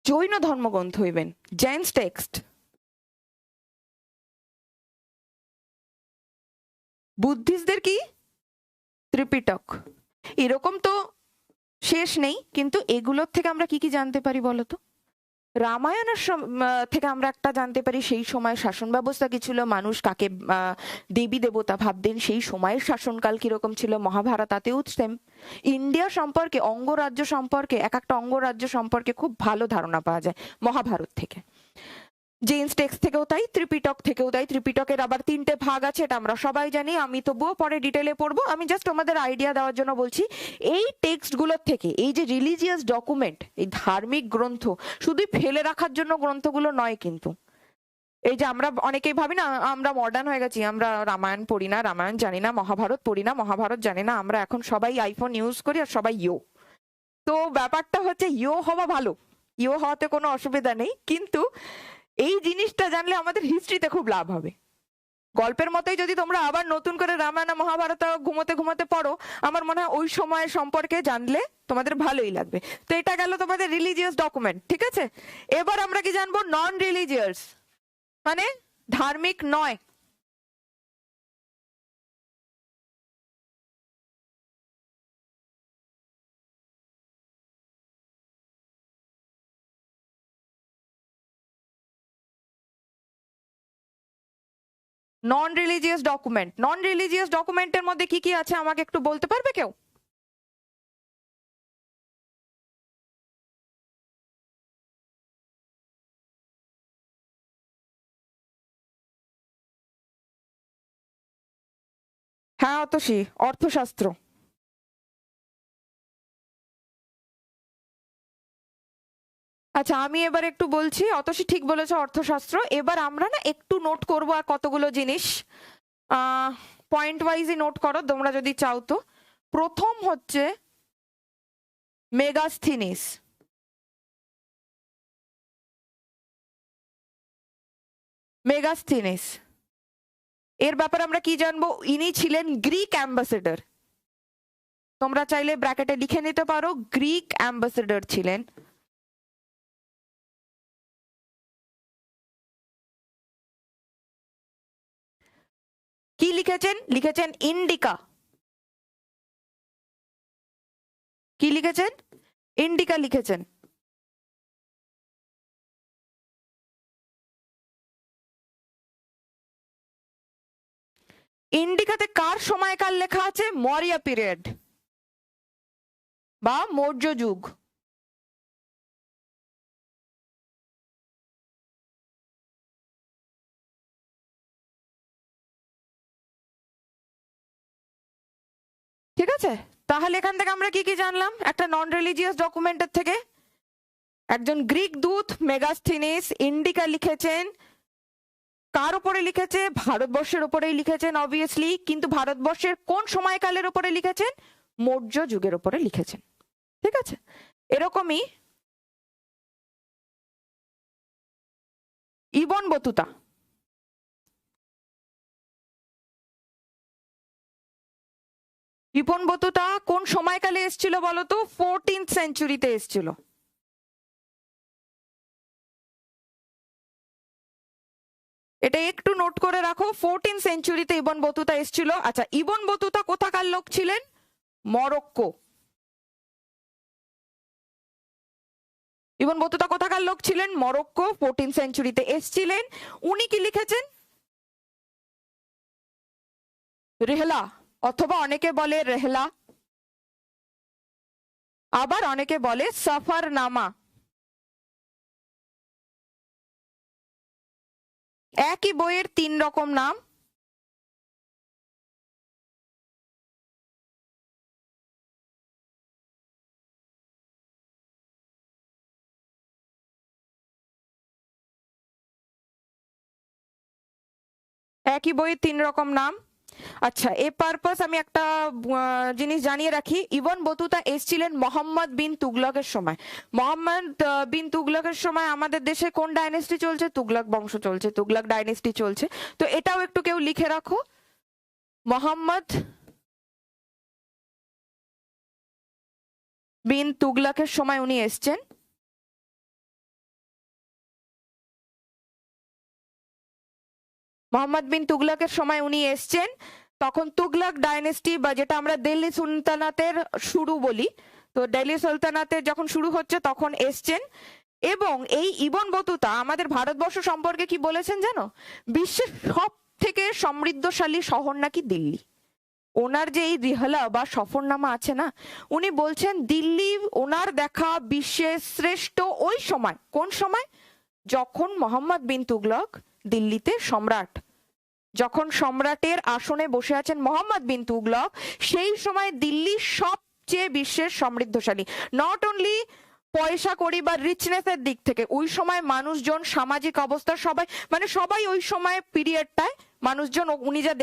জৈন ধর্মগ্রন্থ, ইভেন জেন্স টেক্সট, বুদ্ধিস্টদের কি ত্রিপিটক। এরকম তো শেষ নেই, কিন্তু এগুলোর থেকে আমরা কি কি জানতে পারি বলতো? রামায়ণের থেকে আমরা একটা জানতে পারি সেই সময় শাসন ব্যবস্থা কি ছিল, মানুষ কাকে দেবী দেবতা ভাবতেন, সেই সময়ের শাসনকাল কিরকম ছিল। মহাভারতাতেও সেম। ইন্ডিয়া সম্পর্কে, অঙ্গরাজ্য সম্পর্কে, এক একটা অঙ্গরাজ্য সম্পর্কে খুব ভালো ধারণা পাওয়া যায় মহাভারত থেকে। জেন্স টেক্সট থেকেও তাই, ত্রিপিটক থেকেও তাই। ত্রিপিটকের আবার 3টে ভাগ আছে, এটা আমরা সবাই জানি, আমি তবুও পরে ডিটেলে পড়বো। আমি জাস্ট তোমাদের আইডিয়া দেওয়ার জন্য বলছি। এই টেক্সটগুলোর থেকে, এই যে রিলিজিয়াস ডকুমেন্ট, এই ধার্মিক গ্রন্থ, শুধু ফেলে রাখার জন্য গ্রন্থগুলো নয় কিন্তু। এই যে আমরা অনেকেই ভাবি না আমরা মডার্ন হয়ে গেছি, আমরা রামায়ণ পড়ি না, রামায়ণ জানি না, মহাভারত পড়ি না, মহাভারত জানি না, আমরা এখন সবাই আইফোন ইউজ করি আর সবাই ইয়ো। তো ব্যাপারটা হচ্ছে ইয়ো হওয়া ভালো, ইয়ো হওয়াতে কোনো অসুবিধা নেই, কিন্তু এই জিনিসটা জানলে আমাদের হিস্ট্রিতে খুব লাভ হবে। গল্পের মতোই যদি তোমরা আবার নতুন করে রামায়ণ মহাভারত ঘুমোতে ঘুমোতে পড়ো, আমার মনে হয় ওই সময়ের সম্পর্কে জানলে তোমাদের ভালোই লাগবে। তো এটা গেল তোমাদের রিলিজিয়াস ডকুমেন্ট, ঠিক আছে। এবার আমরা কি জানবো? নন রিলিজিয়াস মানে ধার্মিক নয়। নন রিলিজিয়াস ডকুমেন্ট, নন রিলিজিয়াস ডকুমেন্টের মধ্যে কি কি আছে আমাকে একটু বলতে পারবে কেউ? হ্যাঁ অতসী, অর্থশাস্ত্র। আচ্ছা, আমি এবার একটু বলছি। অতসী ঠিক বলেছো, অর্থশাস্ত্র। এবার আমরা না একটু নোট করব আর কতগুলো জিনিস, পয়েন্ট ওয়াইজই নোট করো তোমরা যদি চাও তো। প্রথম হচ্ছে মেগাস্থিনিস। মেগাস্থিনিস এর ব্যাপারে আমরা কি জানবো? ইনি ছিলেন গ্রিক অ্যাম্বাসেডর। তোমরা চাইলে ব্র্যাকেটে লিখে নিতে পারো, গ্রিক অ্যাম্বাসেডর ছিলেন। কি লিখেছেন? লিখেছেন ইন্ডিকা। কি লিখেছেন? ইন্ডিকা লিখেছেন। ইন্ডিকাতে কার সময়কাল লেখা আছে? মৌর্য পিরিয়ড বা মৌর্য যুগ। ঠিক আছে, তাহলে এখান থেকে আমরা কি কি জানলাম? একটা নন রিলিজিয়াস ডকুমেন্টের থেকে একজন গ্রিক দূত মেগাস্থিনিস ইন্ডিকা লিখেছেন। কার উপরে লিখেছে? ভারতবর্ষের উপরেই লিখেছেন অবভিয়াসলি, কিন্তু ভারতবর্ষের কোন সময়কালের উপরে লিখেছেন? মৌর্য যুগের উপরে লিখেছেন। ঠিক আছে, এরকমই ইবন বতুতা। ইবন বতুতা কোন সময়কালে এসেছিল বলতো? 14th সেঞ্চুরিতে এসেছিল। এটা একটু নোট করে রাখো, 14th সেঞ্চুরিতে ইবন বতুতা এসেছিল। আচ্ছা, ইবন বতুতা কোথাকার লোক ছিলেন? মরক্কো। ইবন বতুতা কোথাকার লোক ছিলেন? মরক্কো, 14th সেঞ্চুরিতে এসেছিলেন। উনি কি লিখেছেন? রেহলা, অথবা অনেকে বলে রেহলা, আবার অনেকে বলে সফরনামা। একই বইয়ের 3 রকম নাম। একই বইয়ের 3 রকম নাম। আচ্ছা, এ পারপাস আমি একটা জিনিস জানিয়ে রাখি, ইবন বতুতা এসেছিলেন মোহাম্মদ বিন তুগলকের সময়। মোহাম্মদ বিন তুগলকের সময় আমাদের দেশে কোন ডাইনেস্টি চলছে? তুগলক বংশ চলছে, তুগলক ডাইনেস্টি চলছে। তো এটাও একটু কেউ লিখে রাখো, মোহাম্মদ বিন তুগলকের সময় উনি এসছেন। মোহাম্মদ বিন তুগলকের সময় উনি এসছেন। তখন তুগলক ডাইনেস্টি বা যেটা আমরা দিল্লি সুলতানাতের শুরু বলি, তো দিল্লি সুলতানাতের যখন শুরু হচ্ছে তখন এসছেন। এবং এই ইবন বতুতা আমাদের ভারতবর্ষ সম্পর্কে কি বলেছেন জানো? বিশ্বের সব থেকে সমৃদ্ধশালী শহর নাকি দিল্লি। ওনার যে এই রিহলা বা সফরনামা আছে না, উনি বলছেন দিল্লি ওনার দেখা বিশ্বের শ্রেষ্ঠ ওই সময়। কোন সময়? যখন মোহাম্মদ বিন তুগলক দিল্লিতে সম্রাট, যখন সম্রাটের আসনে বসে আছেন মোহাম্মদ বিন তুগলক, সেই সময় দিল্লি সবচেয়ে বিশ্বের সমৃদ্ধশালী। নট অনলি পয়সা কড়ি বা রিচনেসের দিক থেকে, ওই সময় মানুষজন, সামাজিক অবস্থা, সবাই মানে সবাই ওই সময় পিরিয়ডটায় মানুষজন, উনি যা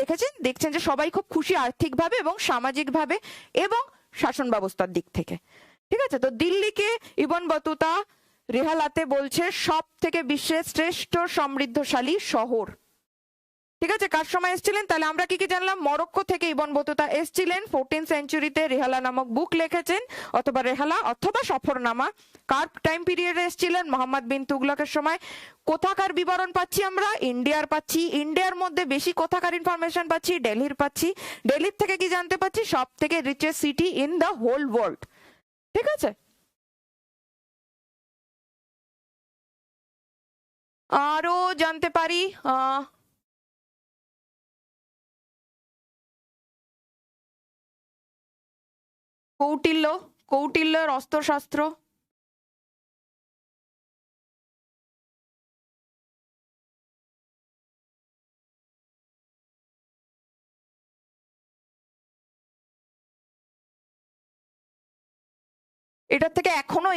দেখছেন যে সবাই খুব খুশি আর্থিকভাবে এবং সামাজিকভাবে এবং শাসন ব্যবস্থার দিক থেকে। ঠিক আছে, তো দিল্লিকে ইবন বতুতা রেহালাতে বলছে সব থেকে বিশ্বের শ্রেষ্ঠ সমৃদ্ধশালী শহর। ঠিক আছে, কার সময় এসেছিলেন? তাহলে আমরা কি কি জানলাম? মরক্কো থেকে ইবন বতুতা এসেছিলেন, 14th সেঞ্চুরিতে রেহালা নামক বুক লিখেছেন, অথবা রেহালা অথবা সফরনামা। কার টাইম পিরিয়ডে এসেছিলেন? মোহাম্মদ বিন তুগলকের সময়। কোথাকার বিবরণ পাচ্ছি আমরা? ইন্ডিয়ার পাচ্ছি। ইন্ডিয়ার মধ্যে বেশি কোথাকার ইনফরমেশন পাচ্ছি? দিল্লির পাচ্ছি। দিল্লির থেকে কি জানতে পাচ্ছি? সব থেকে richest city in the whole world. ঠিক আছে, আরো জানতে পারি কৌটিল্য, কৌটিল্যের অস্ত্রশাস্ত্র। এটার থেকে এখনো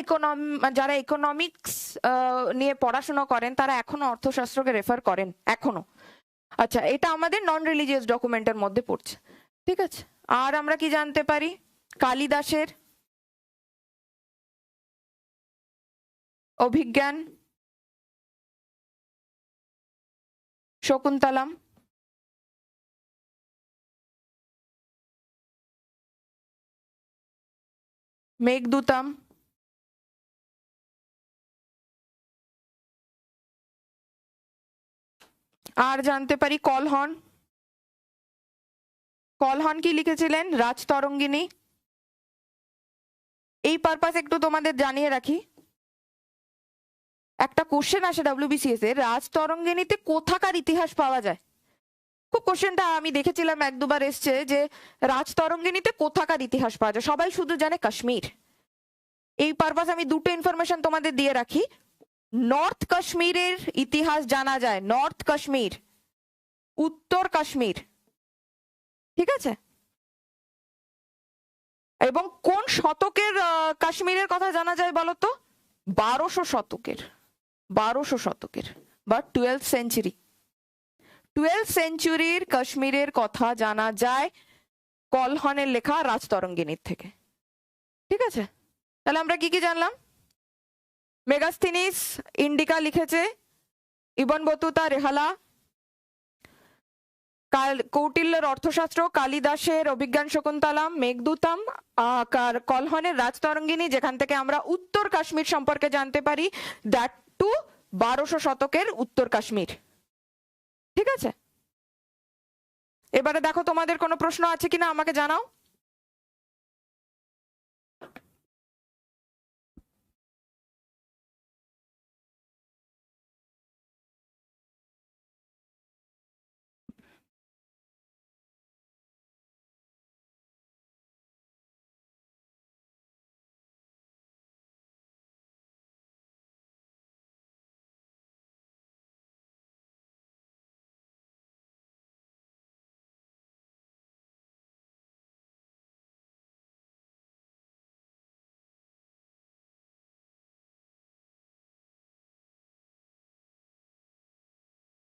যারা ইকোনমিক্স নিয়ে পড়াশোনা করেন তারা এখনো অর্থশাস্ত্রকে রেফার করেন এখনো। আচ্ছা, এটা আমাদের নন রিলিজিয়াস ডকুমেন্টের মধ্যে পড়ছে। ঠিক আছে, আর আমরা কি জানতে পারি? কালিদাসের অভিজ্ঞান, শকুন্তলম। মেঘদূতম, আর জানতে পারি কলহন। কলহন কি লিখেছিলেন? রাজতরঙ্গিনী। এই পারপাস একটু তোমাদের জানিয়ে রাখি, একটা কোশ্চেন আসে ডব্লিউবিসিএস এর, রাজতরঙ্গিনীতে কোথাকার ইতিহাস পাওয়া যায়? খুব কোশ্চেনটা আমি দেখেছিলাম এক দুবার এসছে যে রাজতরঙ্গিনীতে কোথাকার ইতিহাস পাওয়া যায়। সবাই শুধু জানে কাশ্মীর। এই পারপাস আমি দুটো ইনফরমেশন তোমাদের দিয়ে রাখি। নর্থ কাশ্মীরের ইতিহাস জানা যায়, নর্থ কাশ্মীর, উত্তর কাশ্মীর, ঠিক আছে? এবং কোন শতকের কাশ্মীরের কথা জানা যায় বলতো? 1200 শতকের, 1200 শতকের বা 12th সেঞ্চুরি। 12th সেঞ্চুরির কাশ্মীরের কথা জানা যায় কলহনের লেখা রাজতরঙ্গিনীর থেকে, ঠিক আছে? তাহলে আমরা কি কি জানলাম? মেগাস্থিনিস ইন্ডিকা লিখেছে, ইবন বতুতা রেহালা, কৌটিল্যের অর্থশাস্ত্র, কালিদাসের অভিজ্ঞান শকুন্তলাম, মেঘদূতম, কলহনের রাজতরঙ্গিনী, যেখান থেকে আমরা উত্তর কাশ্মীর সম্পর্কে জানতে পারি, দ্যাট টু 1200 শতকের উত্তর কাশ্মীর, ঠিক আছে? এবারে দেখো তোমাদের কোনো প্রশ্ন আছে কিনা আমাকে জানাও।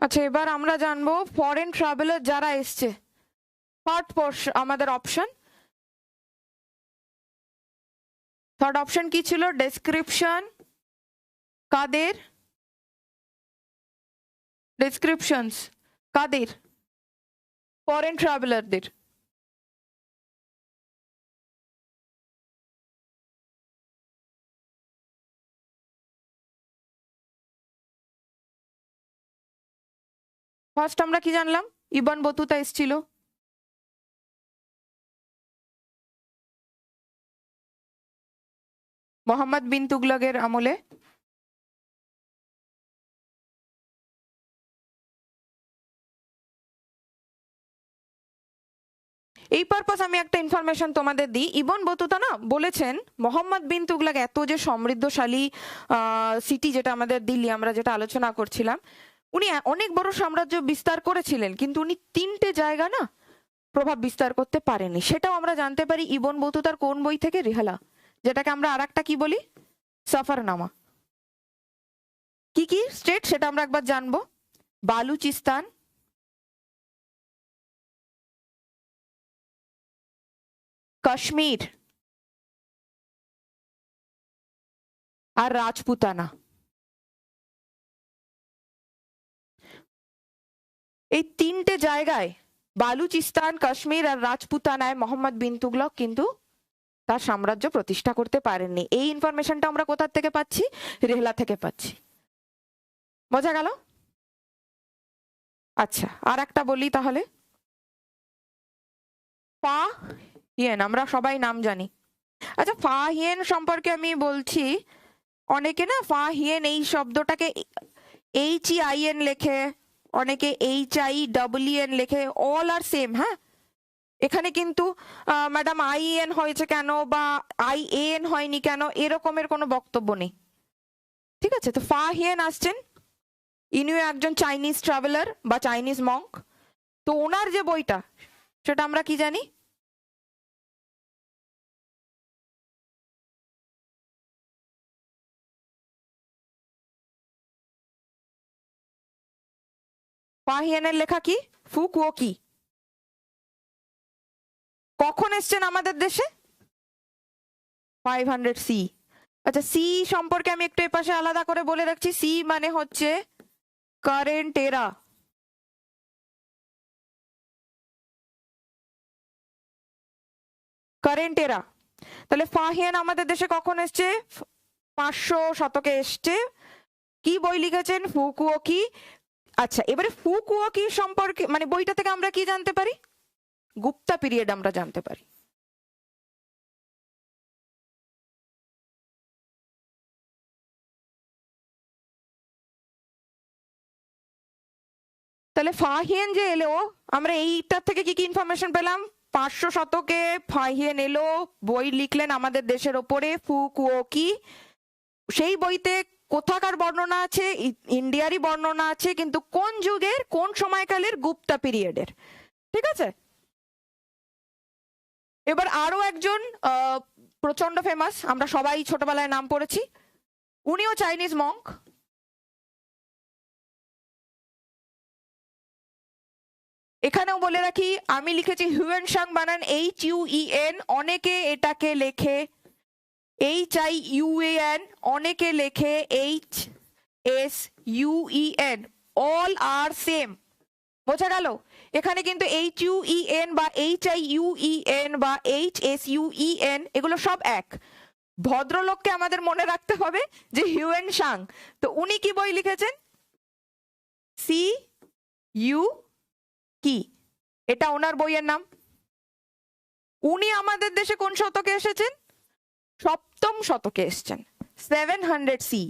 আচ্ছা, এবার আমরা জানবো ফরেন ট্রাভেলার যারা এসছে। থার্ড আমাদের অপশন, থার্ড অপশন কি ছিল? ডেসক্রিপশন। কাদের? ডেসক্রিপশনস কাদের? ফরেন ট্রাভেলারদের। ফার্স্ট আমরা কি জানলাম? ইবন বতুতা এসেছিল। মোহাম্মদ বিন তুগলকের আমলে। এই পারপাস আমি একটা ইনফরমেশন তোমাদের দিই। ইবন বতুতা না বলেছেন মোহাম্মদ বিন তুগলক এত যে সমৃদ্ধশালী সিটি, যেটা আমাদের দিল্লি, আমরা যেটা আলোচনা করছিলাম, উনি অনেক বড় সাম্রাজ্য বিস্তার করেছিলেন, কিন্তু উনি 3টে জায়গা না প্রভাব বিস্তার করতে পারেনি। সেটাও আমরা জানতে পারি ইবন বতুতার কোন বই থেকে? রেহালা, যেটাকে আমরা আরেকটা কি বলি? সফরনামা। কি কি স্টেট সেটা আমরা একবার জানবো। বালুচিস্তান, কাশ্মীর আর রাজপুতানা। এই 3টে জায়গায়, বালুচিস্তান, কাশ্মীর আর রাজপুতানায়, মোহাম্মদ বিন তুগলক কিন্তু তার সাম্রাজ্য প্রতিষ্ঠা করতে পারেননি। এই ইনফরমেশনটা আমরা কোথা থেকে পাচ্ছি? রেহলা থেকে পাচ্ছি। বোঝা গেল? আচ্ছা, আর একটা বলি তাহলে। ফা হিয়েন, আমরা সবাই নাম জানি। আচ্ছা, ফা হিয়েন সম্পর্কে আমি বলছি, অনেকে না ফা হিয়েন এই শব্দটাকে HEIN লেখে, অনেকে HIEEN লেখে, অল আর সেম। হ্যাঁ, এখানে কিন্তু ম্যাডাম IEN হয়েছে কেন বা IAN হয়নি কেন, এরকমের কোনো বক্তব্য নেই, ঠিক আছে? তো ফা হিয়েন আসছেন, ইনিও একজন চাইনিজ ট্রাভেলার বা চাইনিজ মঙ্ক। তো ওনার যে বইটা, সেটা আমরা কি জানি? ফা হিয়েনের লেখা কি? ফুকুওকি। কখন এসছেন আমাদের দেশে? 500 সি। আচ্ছা, সি সম্পর্কে আমি একটু এপাশে আলাদা করে বলে রাখছি। সি মানে হচ্ছে কারেন্ট এরা। কারেন্ট এরা তাহলে ফাহিয়ান আমাদের দেশে কখন এসছে? 500 শতকে এসছে। কি বই লিখেছেন? ফুকুওকি। আচ্ছা, এবারে ফুকুওকি সম্পর্কে মানে বইটা থেকে আমরা কি জানতে পারি? গুপ্তা পিরিয়ড আমরা জানতে পারি। তাহলে ফাহিয়ান যে এলো, আমরা এইটার থেকে কি কি ইনফরমেশন পেলাম? 500 শতকে ফাহিয়ান এলো, বই লিখলেন আমাদের দেশের ওপরে, ফুকুওকি। সেই বইতে কোথাকার বর্ণনা আছে? ইন্ডিয়ারই বর্ণনা আছে, কিন্তু কোন যুগের, কোন সময়কালের? গুপ্তা পিরিয়ডের। ঠিক আছে। এবার আরো একজন প্রচন্ড ফেমাস, আমরা সবাই ছোটবেলায় নাম পড়েছি, উনিও চাইনিজ মঙ্ক। এখানেও বলে রাখি, আমি লিখেছি হিউয়েন সাং, বানান HUEN, অনেকে এটাকে লেখে HIUAN, অনেকে লেখে HSUEN, অল আর সেম। বোঝা গেল? এখানে কিন্তু HUEN বা HIUEN বা HSUEN এগুলো সব এক। ভদ্রলোককে আমাদের মনে রাখতে হবে যে হিউয়েন সাং। তো উনি কি বই লিখেছেন? CU কি, এটা ওনার বইয়ের নাম। উনি আমাদের দেশে কোন শতকে এসেছেন? 7ম শতকে এসেছেন, 700 সি।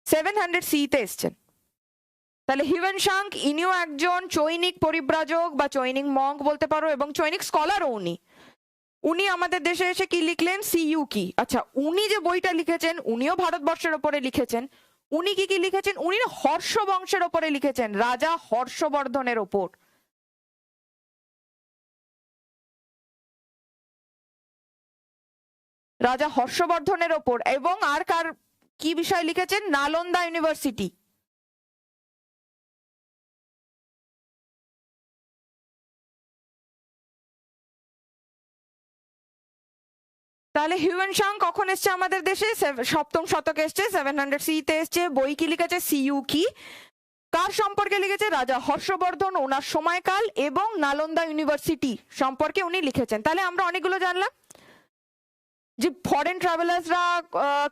700 সিতে এসছেন। তাহলে হিউয়েন সাং ইনিও একজন চৈনিক পরিব্রাজক বা চৈনিক মঙ্ক বলতে পারো, এবং চৈনিক স্কলারও উনি। উনি আমাদের দেশে এসে কি লিখলেন? CU কি। আচ্ছা, উনি যে বইটা লিখেছেন উনিও ভারতবর্ষের ওপরে লিখেছেন। উনি কি কি লিখেছেন? উনি হর্ষ বংশের ওপরে লিখেছেন, রাজা হর্ষবর্ধনের ওপর। রাজা হর্ষবর্ধনের ওপর। এবং আর কার কি বিষয় লিখেছেন? নালন্দা ইউনিভার্সিটি। তাহলে হিউয়েন সাং কখন এসছে আমাদের দেশে? 7ম শতকে এসছে, 700 সিতে এসছে। বই কি লিখেছে? CU কি। কার সম্পর্কে লিখেছে? রাজা হর্ষবর্ধন, ওনার সময়কাল এবং নালন্দা ইউনিভার্সিটি সম্পর্কে উনি লিখেছেন। তাহলে আমরা অনেকগুলো জানলাম যে ফরেন ট্রাভেলার্সরা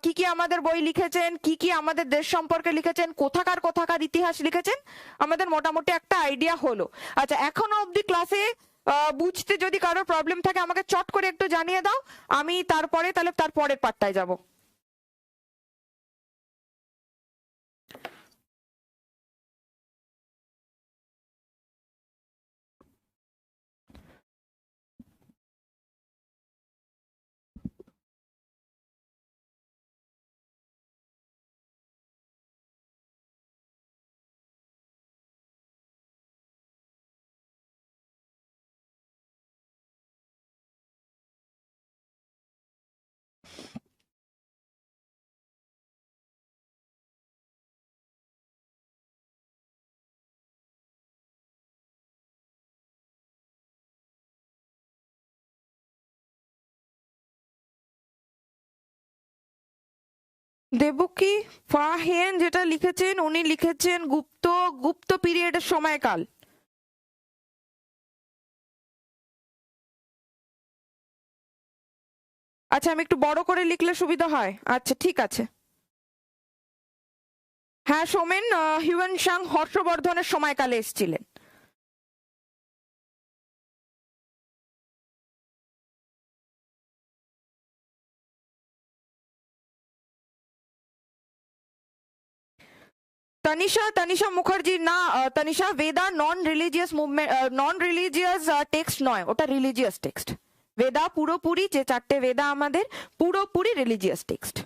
কি কি আমাদের বই লিখেছেন, কি কি আমাদের দেশ সম্পর্কে লিখেছেন, কোথাকার কোথাকার ইতিহাস লিখেছেন, আমাদের মোটামুটি একটা আইডিয়া হলো। আচ্ছা, এখনো অবধি ক্লাসে বুঝতে যদি কারোর প্রবলেম থাকে আমাকে চট করে একটু জানিয়ে দাও, আমি তারপরে তাহলে তার পরের পার্টটায় যাব। দেবকী ফাহিয়েন যেটা লিখেছেন, উনি লিখেছেন গুপ্ত গুপ্ত পিরিয়ডের সময়কাল। আচ্ছা, আমি একটু বড় করে লিখলে সুবিধা হয়। আচ্ছা, ঠিক আছে। হ্যাঁ সোমেন, হিউয়েন সাং হর্ষবর্ধনের সময়কালে এসেছিলেন। তানিশা মুখার্জি না, তানিশা, বেদা নন রিলিজিয়াস মুভমেন্ট, নন রিলিজিয়াস টেক্সট নয়, ওটা রিলিজিয়াস টেক্সট। বেদা পুরোপুরি, যে 4টে বেদা আমাদের, পুরোপুরি রিলিজিয়াস টেক্সট,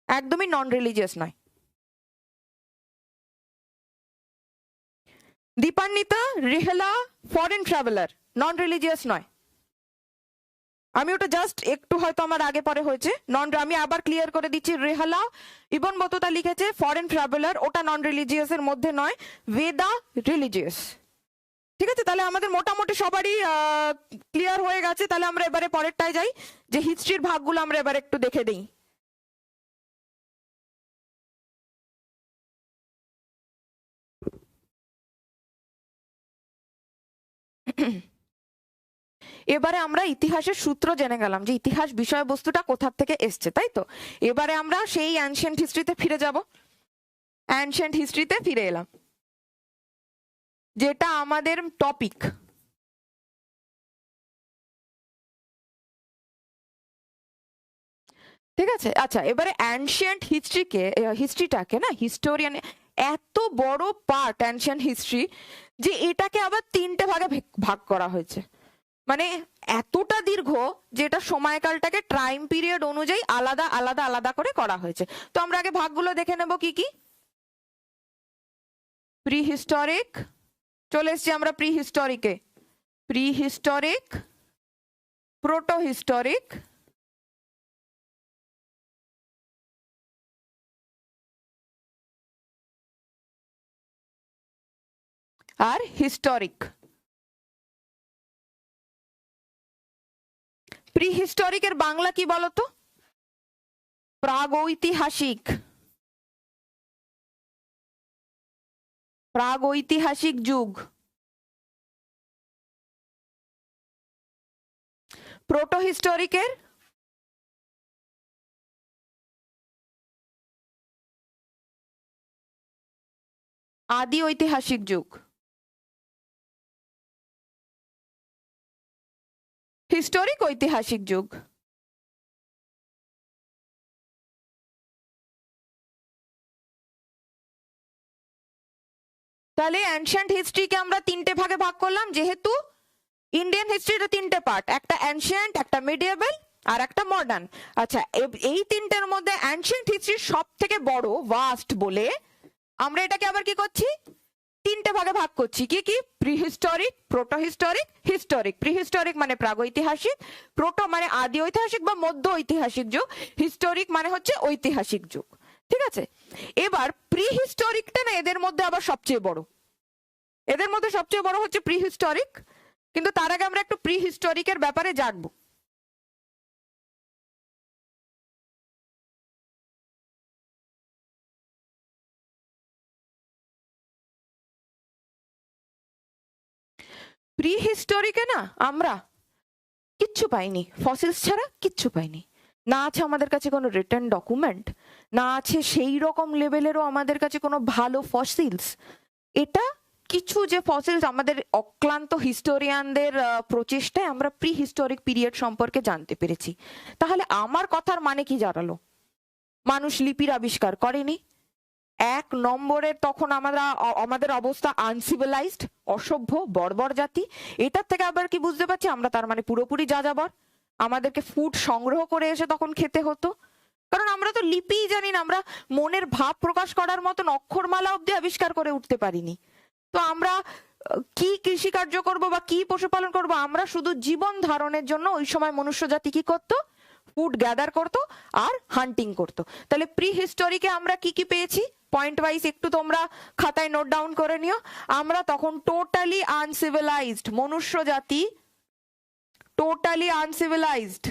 একদমই নন রিলিজিয়াস নয়। দীপান্বিতা রিহেলা ফরেন ট্রাভেলার, নন রিলিজিয়াস নয়। আমি ওটা জাস্ট একটু হয়তো আমার আগে পরে হয়েছে, নন, আমি আবার ক্লিয়ার করে দিচ্ছি। রেহালা ইবন বতুতা লিখেছে ফরেন ট্রাভেলার, ওটা নন রিলিজিয়াস এর মধ্যে নয়, বেদা রিলিজিয়াস। ঠিক আছে, তাহলে আমাদের মোটামুটি সবারই ক্লিয়ার হয়ে গেছে। তাহলে আমরা এবারে পরেরটায় যাই, যে হিস্ট্রির ভাগগুলো আমরা এবার একটু দেখে দিই। এবারে আমরা ইতিহাসের সূত্র জেনে গেলাম যে ইতিহাস বিষয়বস্তুটা কোথা থেকে এসছে, তাই তো? এবারে আমরা সেই অ্যানশিয়েন্ট হিস্ট্রিতে ফিরে যাব। অ্যানশিয়েন্ট হিস্ট্রিতে ফিরে এলাম, যেটা আমাদের টপিক। ঠিক আছে, আচ্ছা এবারে অ্যানশিয়েন্ট হিস্ট্রিটাকে না হিস্টোরিয়ান এত বড় পার্ট অ্যানশিয়েন্ট হিস্ট্রি যে এটাকে আবার 3টে ভাগে ভাগ করা হয়েছে। মানে এতটা দীর্ঘ যেটা সময়কালটাকে টাইম পিরিয়ড অনুযায়ী আলাদা আলাদা আলাদা করে করা হয়েছে। তো আমরা আগে ভাগগুলো দেখে নেব কি কি। প্রি হিস্টোরিক, চলে এসছি আমরা প্রি হিস্টোরিকে। প্রি হিস্টোরিক, প্রোটো হিস্টোরিক, আর হিস্টোরিক। প্রি হিস্টোরিকের বাংলা কি বলতো? প্রাগৈতিহাসিক। প্রাগৈতিহাসিক যুগ। প্রোটো হিস্টোরিকের আদি ঐতিহাসিক যুগ। হিস্টোরিক ঐতিহাসিক যুগ। তাহলে অ্যানশিয়েন্ট হিস্ট্রিকে আমরা 3টে ভাগে ভাগ করলাম, যেহেতু ইন্ডিয়ান হিস্ট্রির 3টে পার্ট, একটা অ্যানশিয়েন্ট, একটা মিডিয়েবল আর একটা মডার্ন। আচ্ছা এই 3টের মধ্যে অ্যানশিয়েন্ট হিস্ট্রি সব থেকে বড়, ভাস্ট বলে আমরা এটাকে আবার কি করছি, 3টে ভাগে ভাগ করছি। কি কি? প্রিহিস্টোরিক, প্রোটো হিস্টোরিক, হিস্টোরিক। প্রিহিস্টোরিক মানে প্রাগৈতিহাসিক, প্রোটো মানে আদি ঐতিহাসিক বা মধ্য ঐতিহাসিক যুগ, হিস্টোরিক মানে হচ্ছে ঐতিহাসিক যুগ। ঠিক আছে, এবার প্রিহিস্টোরিকটা না এদের মধ্যে আবার সবচেয়ে বড়। এদের মধ্যে সবচেয়ে বড় হচ্ছে প্রিহিস্টোরিক, কিন্তু তার আগে আমরা একটু প্রিহিস্টোরিকের ব্যাপারে জানবো। প্রিহিস্টোরিকে না আমরা কিচ্ছু পাইনি, ফসিলস ছাড়া কিচ্ছু পাইনি। না আছে আমাদের কাছে কোনো রিটেন ডকুমেন্ট, না আছে সেই রকম লেভেলেরও আমাদের কাছে কোনো ভালো ফসিলস। এটা কিছু যে ফসিলস আমাদের অক্লান্ত হিস্টোরিয়ানদের প্রচেষ্টায় আমরা প্রি হিস্টোরিক পিরিয়ড সম্পর্কে জানতে পেরেছি। তাহলে আমার কথার মানে কি দাঁড়ালো? মানুষ লিপির আবিষ্কার করেনি। 1 নম্বরের তখন আমাদের অবস্থা আনসিভিলাইজড, অসভ্য, বর্বর জাতি। এটার থেকে আবার কি বুঝতে পারছি আমরা, তার মানে পুরোপুরি যাযাবর। আমাদেরকে ফুড সংগ্রহ করে এসে তখন খেতে হতো, কারণ আমরা তো লিপিই জানি না, আমরা মনের ভাব প্রকাশ করার মতন অক্ষরমালা অব্দি আবিষ্কার করে উঠতে পারিনি। তো আমরা কি কৃষিকার্য করব বা কি পশুপালন করব? আমরা শুধু জীবন ধারণের জন্য ওই সময় মনুষ্য জাতি কি করতো, ফুড গ্যাদার করতো আর হান্টিং করতো। তাহলে প্রি হিস্টোরিকে আমরা কি কি পেয়েছি পয়েন্ট ওয়াইজ একটু তোমরা খাতায় নোট ডাউন করে নিও। আমরা তখন টোটালি আনসিভিলাইজড, মনুষ্য জাতি টোটালি আনসিভিলাইজড,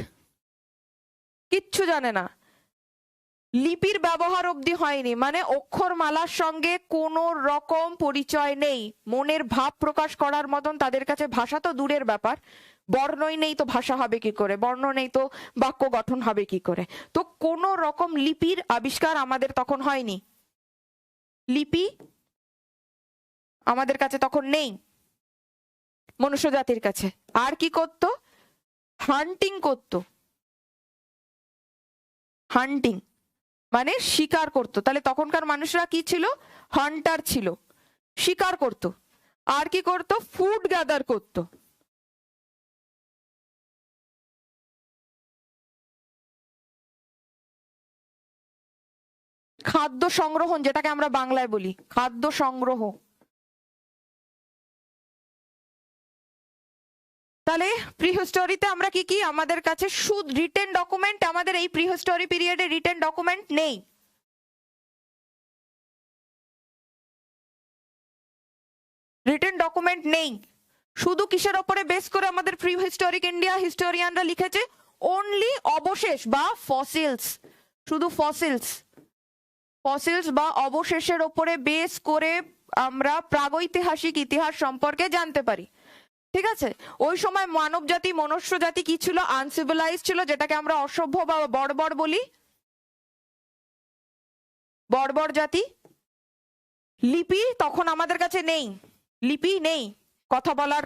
কিচ্ছু জানে না, লিপির ব্যবহার অব্দি হয়নি, মানে অক্ষরমালার সঙ্গে কোনো রকম পরিচয় নেই। মনের ভাব প্রকাশ করার মতন তাদের কাছে ভাষা তো দূরের ব্যাপার, বর্ণই নেই তো ভাষা হবে কি করে, বর্ণ নেই তো বাক্য গঠন হবে কি করে। তো কোনো রকম লিপির আবিষ্কার আমাদের তখন হয়নি, লিপি আমাদের কাছে তখন নেই মনুষ্য জাতির কাছে। আর কি করতো? হান্টিং করতো। হান্টিং মানে শিকার করতো। তাহলে তখনকার মানুষরা কি ছিল? হান্টার ছিল, শিকার করতো। আর কি করতো? ফুড গ্যাদার করতো। খাদ্য সংগ্রহণ, যেটাকে আমরা বাংলায় বলি খাদ্য সংগ্রহ। তাহলে প্রিহিস্টোরিতে আমরা কি কি, আমাদের কাছে শুধু রিটেন ডকুমেন্ট, আমাদের এই প্রিহিস্টোরি পিরিয়ডে রিটেন ডকুমেন্ট নেই। রিটেন ডকুমেন্ট নেই, শুধু কিসের ওপরে বেস করে আমাদের প্রিহিস্টোরিক ইন্ডিয়া হিস্টোরিয়ানরা লিখেছে? অনলি অবশেষ বা ফসিলস, শুধু ফসিলস, ফসিলস বা অবশেষের ওপরে বেস করে আমরা প্রাগৈতিহাসিক ইতিহাস সম্পর্কে জানতে পারি। ঠিক আছে, ওই সময় মানব জাতি মনুষ্য জাতি কি ছিল? আনসিভিলাইজ ছিল, যেটাকে আমরা অসভ্য বা বর্বর বলি, বর্বর জাতি। লিপি তখন আমাদের কাছে নেই, লিপি নেই, কথা বলার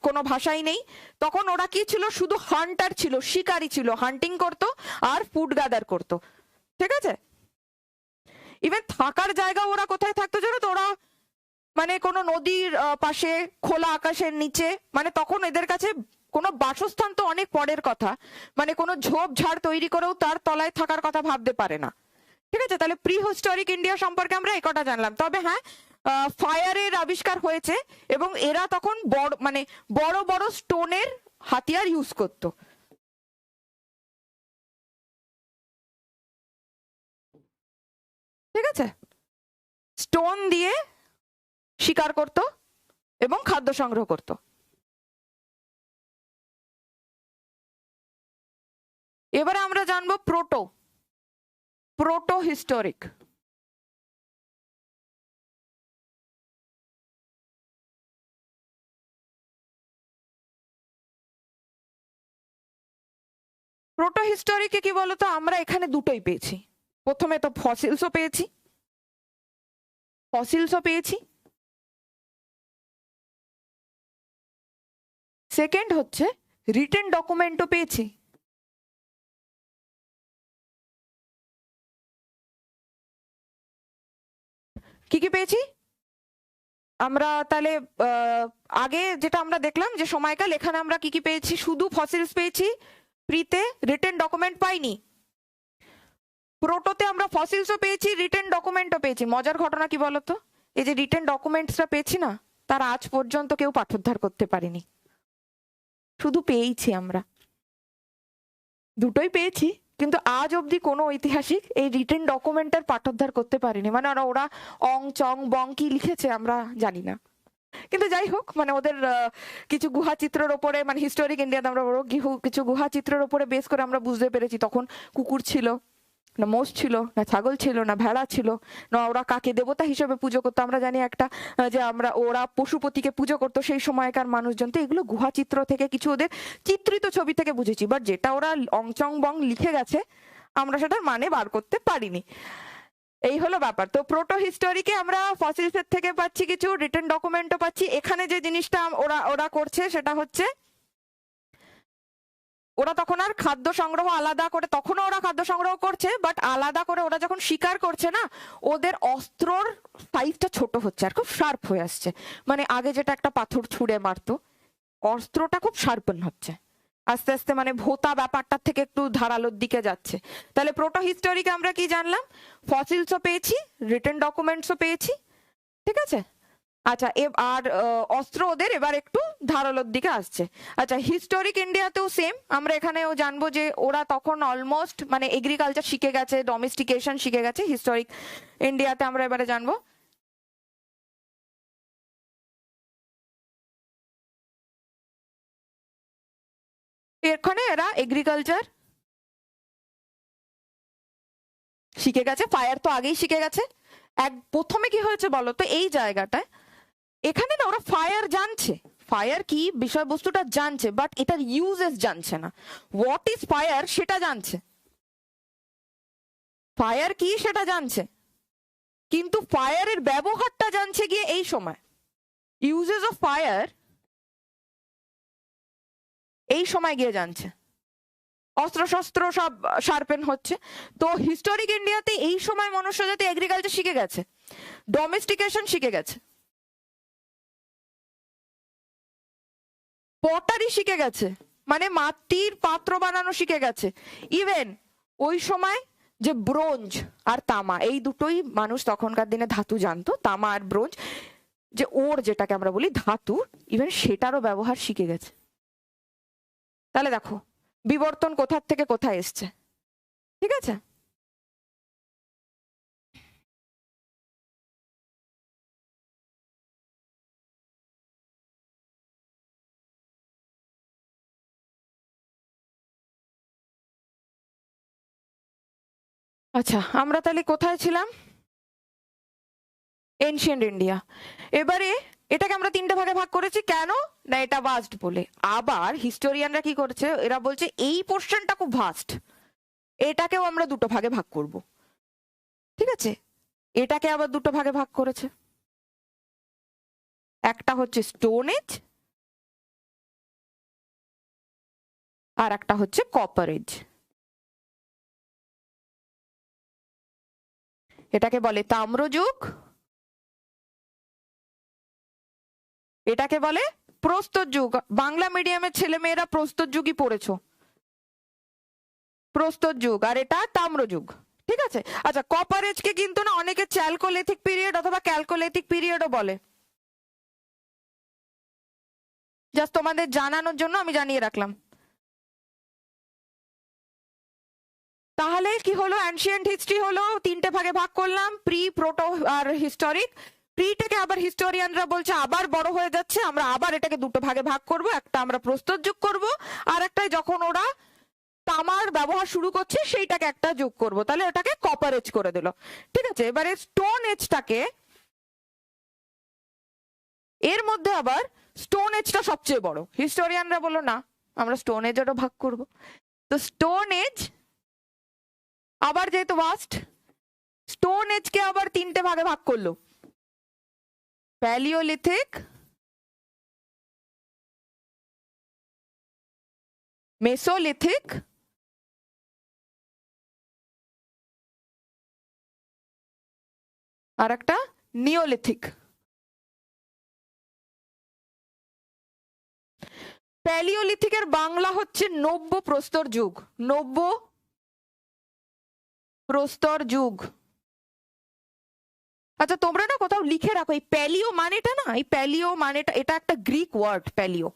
কোনো ভাষাই নেই। তখন ওরা কি ছিল? শুধু হান্টার ছিল, শিকারী ছিল, হান্টিং করতো আর ফুড গ্যাদার করতো। ঠিক আছে, ইভেন থাকার জায়গা ওরা কোথায় থাকতো জানো তো? ওরা মানে কোনো নদীর পাশে, খোলা আকাশের নিচে, মানে তখন এদের কাছে কোনো বাসস্থান তো অনেক পরের কথা, মানে কোনো ঝোপ ঝাড় তৈরি করেও তার তলায় থাকার কথা ভাবতে পারে না। ঠিক আছে, তাহলে প্রি হিস্টোরিক ইন্ডিয়া সম্পর্কে আমরা এই কটা জানলাম। তবে হ্যাঁ, ফায়ারের আবিষ্কার হয়েছে এবং এরা তখন বড় মানে বড় বড় স্টোনের হাতিয়ার ইউজ করতো। ঠিক আছে, স্টোন দিয়ে শিকার করত এবং খাদ্য সংগ্রহ করত। এবারে আমরা জানবো প্রোটো প্রোটো হিস্টোরিক। প্রোটো হিস্টোরিকে কি বলতো? আমরা এখানে দুটোই পেয়েছি। প্রথমে তো ফসিলসও পেয়েছি, সেকেন্ড হচ্ছে রিটেন ডকুমেন্টও পেয়েছি। কি কি পেয়েছি আমরা তাহলে? আগে যেটা আমরা দেখলাম যে সময়কাল, এখানে আমরা কি কি পেয়েছি? শুধু ফসিলস পেয়েছি, প্রিতে রিটেন ডকুমেন্ট পাইনি। প্রোটোতে আমরা ফসিলসও পেয়েছি, রিটেন ডকুমেন্টও পেয়েছি। মজার ঘটনা কি বলতো? এই যে রিটেন ডকুমেন্টসটা পেয়েছি না, তার আজ পর্যন্ত কেউ পাঠোদ্ধার করতে পারেনি, শুধু পেয়েছি আমরা। দুটোই পেয়েছি, কিন্তু আজ অবধি কোনো ঐতিহাসিক এই রিটেন ডকুমেন্টের পাঠোদ্ধার করতে পারেনি। মানে ওরা অং চং বং কি লিখেছে আমরা জানি না, কিন্তু যাই হোক, মানে ওদের কিছু গুহা চিত্রের ওপরে, মানে হিস্টোরিক ইন্ডিয়াতে আমরা কিছু গুহা চিত্রের ওপরে বেস করে আমরা বুঝতে পেরেছি তখন কুকুর ছিল না, মোষ ছিল না, ছাগল ছিল না, ভেড়া ছিল না, ওরা কাকে দেবতা হিসেবে পুজো করতো। আমরা জানি একটা যে ওরা পশুপতিকে পুজো করতো সেই সময়কার মানুষজন। তো এগুলো গুহা চিত্র থেকে, কিছু ওদের চিত্রিত ছবি থেকে বুঝেছি, বাট যেটা ওরা অংচং বং লিখে গেছে আমরা সেটার মানে বার করতে পারিনি। এই হলো ব্যাপার। তো প্রোটো হিস্টোরিকে আমরা ফসিলসের থেকে পাচ্ছি কিছু, রিটেন ডকুমেন্টও পাচ্ছি। এখানে যে জিনিসটা ওরা ওরা করছে সেটা হচ্ছে, ওরা তখন আর খাদ্য সংগ্রহ আলাদা করে, তখনও ওরা খাদ্য সংগ্রহ করছে, বাট আলাদা করে ওরা যখন শিকার করছে না, ওদের অস্ত্রর সাইজটা ছোট হচ্ছে আর খুব শার্প হয়ে আসছে। মানে আগে যেটা একটা পাথর ছুঁড়ে মারতো, অস্ত্রটা খুব শার্পন হচ্ছে আস্তে আস্তে, মানে ভোতা ব্যাপারটার থেকে একটু ধারালোর দিকে যাচ্ছে। তাহলে প্রোটো হিস্টোরিকে আমরা কি জানলাম? ফসিলসও পেয়েছি, রিটেন ডকুমেন্টসও পেয়েছি। ঠিক আছে, আচ্ছা, আর অস্ত্র ওদের এবার একটু ধারালোর দিকে আসছে। আচ্ছা, হিস্টোরিক ইন্ডিয়াতেও সেম, আমরা এখানেও জানবো যে ওরা তখন অলমোস্ট মানে এগ্রিকালচার শিখে গেছে, ডোমেস্টিকেশন শিখে গেছে। হিস্টোরিক ইন্ডিয়াতে আমরা এবারে জানবো এখানে এরা এগ্রিকালচার শিখে গেছে, ফায়ার তো আগেই শিখে গেছে। প্রথমে কি হয়েছে বলো তো? এই জায়গাটায় এখানে না ওরা ফায়ার জানছে, ফায়ার কি বিষয়বস্তুটা জানছে, বাট এটার ইউজেস জানছে না। হোয়াট ইজ ফায়ার সেটা জানছে, ফায়ার কি সেটা জানছে, কিন্তু ফায়ারের ব্যবহারটা জানছে গিয়ে এই সময়। ইউজেস অফ ফায়ার এই সময় গিয়ে জানছে, অস্ত্র শস্ত্র সব শার্পেন হচ্ছে। তো হিস্টোরিক ইন্ডিয়াতে এই সময় মনুষ্য জাতি এগ্রিকালচার শিখে গেছে, ডোমেস্টিকেশন শিখে গেছে, পটারি শিখে গেছে, মানে মাটির পাত্র বানানো শিখে গেছে। ইভেন ওই সময় যে ব্রোঞ্জ আর তামা, এই দুটোই মানুষ তখনকার দিনে ধাতু জানতো, তামা আর ব্রোঞ্জ, যে ওর যেটাকে আমরা বলি ধাতু, ইভেন সেটারও ব্যবহার শিখে গেছে। তাহলে দেখো বিবর্তন কোথার থেকে কোথায় এসছে। ঠিক আছে, আচ্ছা আমরা তাহলে কোথায় ছিলাম? Ancient India. এবারে এটাকে আমরা তিনটে ভাগে ভাগ করেছি কেন, না এটা ভাস্ট বলে। আবার হিস্টোরিয়ানরা কি করছে, এরা বলছে এই পোর্শনটা খুব ভাস্ট, এটাকেও আমরা দুটো ভাগে ভাগ করব। ঠিক আছে, এটাকে আবার দুটো ভাগে ভাগ করেছে, একটা হচ্ছে স্টোন এজ আর একটা হচ্ছে কপার এজ। এটাকে বলে তাম্রযুগ, এটাকে বলে প্রস্তর যুগ। বাংলা মিডিয়ামের ছেলে মেয়েরা প্রস্তর যুগই পড়েছো, প্রস্তর যুগ, আর এটা তাম্রযুগ। ঠিক আছে, আচ্ছা কপার এজ কে কিন্তু না অনেকে চ্যালকোলিথিক পিরিয়ড অথবা ক্যালকোলিথিক পিরিয়ডও বলে। জাস্ট তোমাদের জানানোর জন্য আমি জানিয়ে রাখলাম। তাহলে কি হলো, অ্যানশিয়েন্ট হিস্ট্রি হলো তিনটে ভাগে ভাগ করলাম, প্রি, প্রোটো আর হিস্টোরিক। প্রিটাকে আবার হিস্টোরিয়ানরা বলছে আবার বড় হয়ে যাচ্ছে, আমরা আবার এটাকে দুটো ভাগে ভাগ করব, একটা আমরা প্রস্তর যুগ করব, আর একটা যখন ওরা তামার ব্যবহার শুরু করছে সেইটাকে একটা যোগ করব, তাহলে ওটাকে কপার এজ করে দিল। ঠিক আছে, এবারে স্টোন এজটাকে, এর মধ্যে আবার স্টোন এজটা সবচেয়ে বড়, হিস্টোরিয়ানরা বললো না আমরা স্টোন এজেরও ভাগ করব। তো স্টোন এজ আবার যেহেতু ভাস্ট, স্টোন এজকে আবার তিনটে ভাগে ভাগ করলো, প্যালিওলিথিক, মেসোলিথিক আর একটা নিওলিথিক। প্যালিওলিথিকের বাংলা হচ্ছে নব্য প্রস্তর যুগ, নব্য প্রস্তর যুগ। আচ্ছা তোমরা না কোথাও লিখে রাখো এই প্যালিও মানেটা, না এই প্যালিও মানেটা এটা একটা গ্রিক ওয়ার্ড, প্যালিও।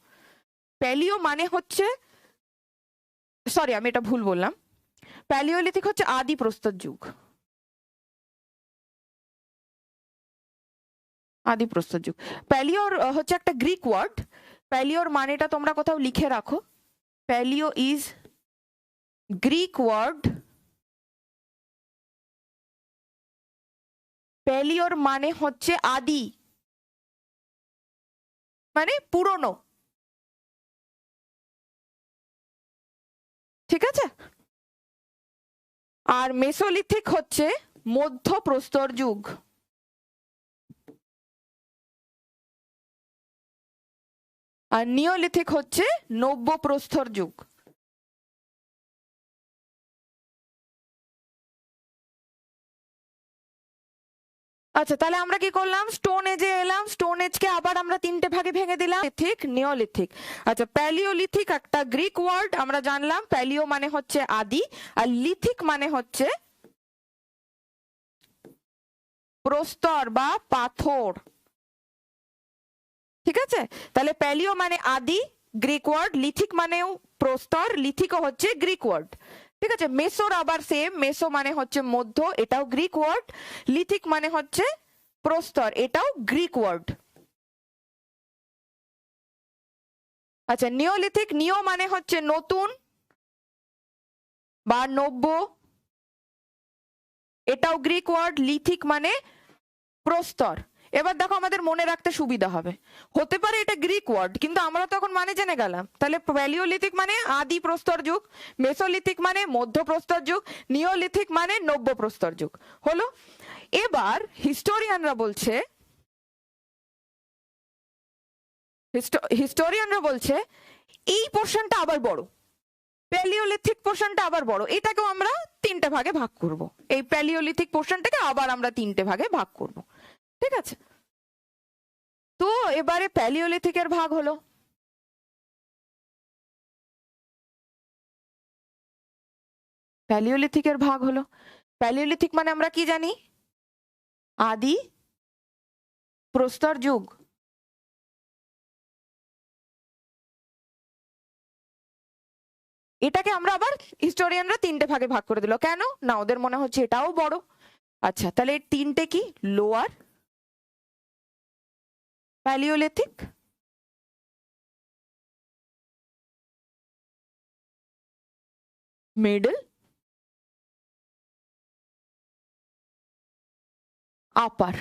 প্যালিও মানে হচ্ছে, সরি আমি এটা ভুল বললাম, প্যালিওলিথিক হচ্ছে আদি প্রস্তর যুগ, আদি প্রস্তর যুগ। প্যালিওর হচ্ছে একটা গ্রিক ওয়ার্ড, প্যালিওর মানেটা তোমরা কোথাও লিখে রাখো, প্যালিও ইজ গ্রিক ওয়ার্ড, প্যালিওর মানে হচ্ছে আদি, মানে পুরনো। ঠিক আছে, আর মেসোলিথিক হচ্ছে মধ্য প্রস্তর যুগ, আর নিওলিথিক হচ্ছে নব্য প্রস্তর যুগ। আচ্ছা তাহলে আমরা কি করলাম, স্টোন এজে এলাম, স্টোন এজকে আবার আমরা তিনটে ভাগে ভেঙে দিলাম, লিথিক, নিওলিথিক। আচ্ছা প্যালিওলিথিক একটা গ্রিক ওয়ার্ড আমরা জানলাম, প্যালিও মানে হচ্ছে আদি আর লিথিক মানে হচ্ছে প্রস্তর বা পাথর। ঠিক আছে, তাহলে প্যালিও মানে আদি গ্রিক ওয়ার্ড, লিথিক মানেও প্রস্তর, লিথিকও হচ্ছে গ্রিক ওয়ার্ড। ঠিক আছে, মেসোর আবার সেম, মেসো মানে হচ্ছে মধ্য, এটাও গ্রিক ওয়ার্ড, লিথিক মানে হচ্ছে প্রস্তর, এটাও গ্রিক ওয়ার্ড। আচ্ছা নিওলিথিক, নিও মানে হচ্ছে নতুন বা নব্য, এটাও গ্রিক ওয়ার্ড, লিথিক মানে প্রস্তর। এবার দেখো আমাদের মনে রাখতে সুবিধা হবে, হতে পারে এটা গ্রিক ওয়ার্ড কিন্তু আমরা তো এখন মানে জেনে গেলাম, তাহলে প্যালিওলিথিক মানে আদি প্রস্তর যুগ, মেসোলিথিক মানে মধ্য প্রস্তর যুগ, নিওলিথিক মানে নব্য প্রস্তর যুগ হলো। এবার হিস্টোরিয়ানরা বলছে, হিস্টোরিয়ানরা বলছে এই পোর্শনটা আবার বড়, প্যালিওলিথিক পোর্শনটা আবার বড়, এটাকেও আমরা তিনটে ভাগে ভাগ করব, এই প্যালিওলিথিক পোর্শনটাকে আবার আমরা তিনটে ভাগে ভাগ করব। ঠিক আছে, তো এবারে প্যালিওলিথিকের ভাগ হলো, প্যালিওলিথিকের ভাগ হলো, প্যালিওলিথিক মানে আমরা কি জানি, আদি প্রস্তর যুগ। এটাকে আমরা আবার হিস্টোরিয়ানরা তিনটে ভাগে ভাগ করে দিল, কেন না ওদের মনে হচ্ছে এটাও বড়। আচ্ছা তাহলে এই তিনটে কি, লোয়ার প্যালিওলিথিক, মিডল, আপার।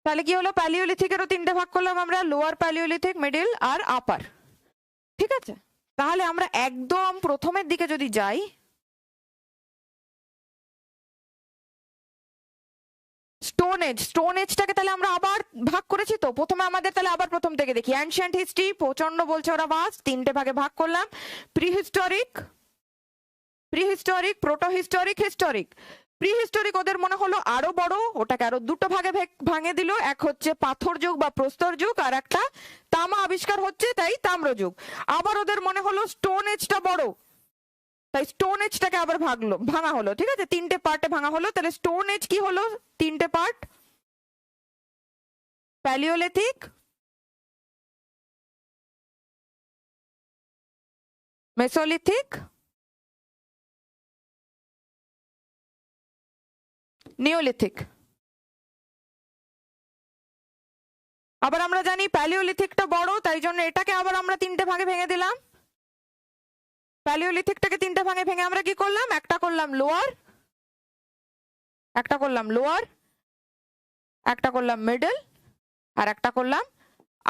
তাহলে কি হলো, প্যালিওলিথিকেরও তিনটে ভাগ করলাম আমরা, লোয়ার প্যালিওলিথিক, মিডিল আর আপার। ঠিক আছে, তাহলে আমরা একদম প্রথমের দিকে যদি যাই, স্টোন এজটাকে তাহলে আমরা আবার ভাগ করেছি তো প্রথমে আমাদের, তাহলে আবার প্রথম থেকে দেখি। অ্যানশিয়েন্ট হিস্ট্রি প্রচন্ড বলছে ওরা ভাস্ট, তিনটে ভাগে ভাগ করলাম। প্রিহিস্টোরিক, প্রোটোহিস্টোরিক, হিস্টোরিক। প্রিহিস্টোরিক ওদের মনে হলো আরো বড়, ওটাকে আরো দুটো ভাগে ভাঙে দিল, এক হচ্ছে পাথর যুগ বা প্রস্তর যুগ, আর একটা তামা আবিষ্কার হচ্ছে তাই তাম্র যুগ। আবার ওদের মনে হলো স্টোন এজটা বড়, তাই স্টোন এজটাকে আবার ভাঙা হলো। ঠিক আছে, তিনটে পার্টে ভাঙা হলো। তাহলে স্টোন এজ কি হলো, তিনটে পার্ট, প্যালিওলিথিক, মেসোলিথিক, নিওলিথিক। আবার আমরা জানি প্যালিওলিথিকটা বড়, তাই জন্য এটাকে আবার আমরা তিনটে ভাগে ভেঙে দিলাম। প্যালিওলিথিকটাকে তিনটে ভাগে ভেঙে আমরা কি করলাম, একটা করলাম লোয়ার, একটা করলাম লোয়ার, একটা করলাম মিডল, আর একটা করলাম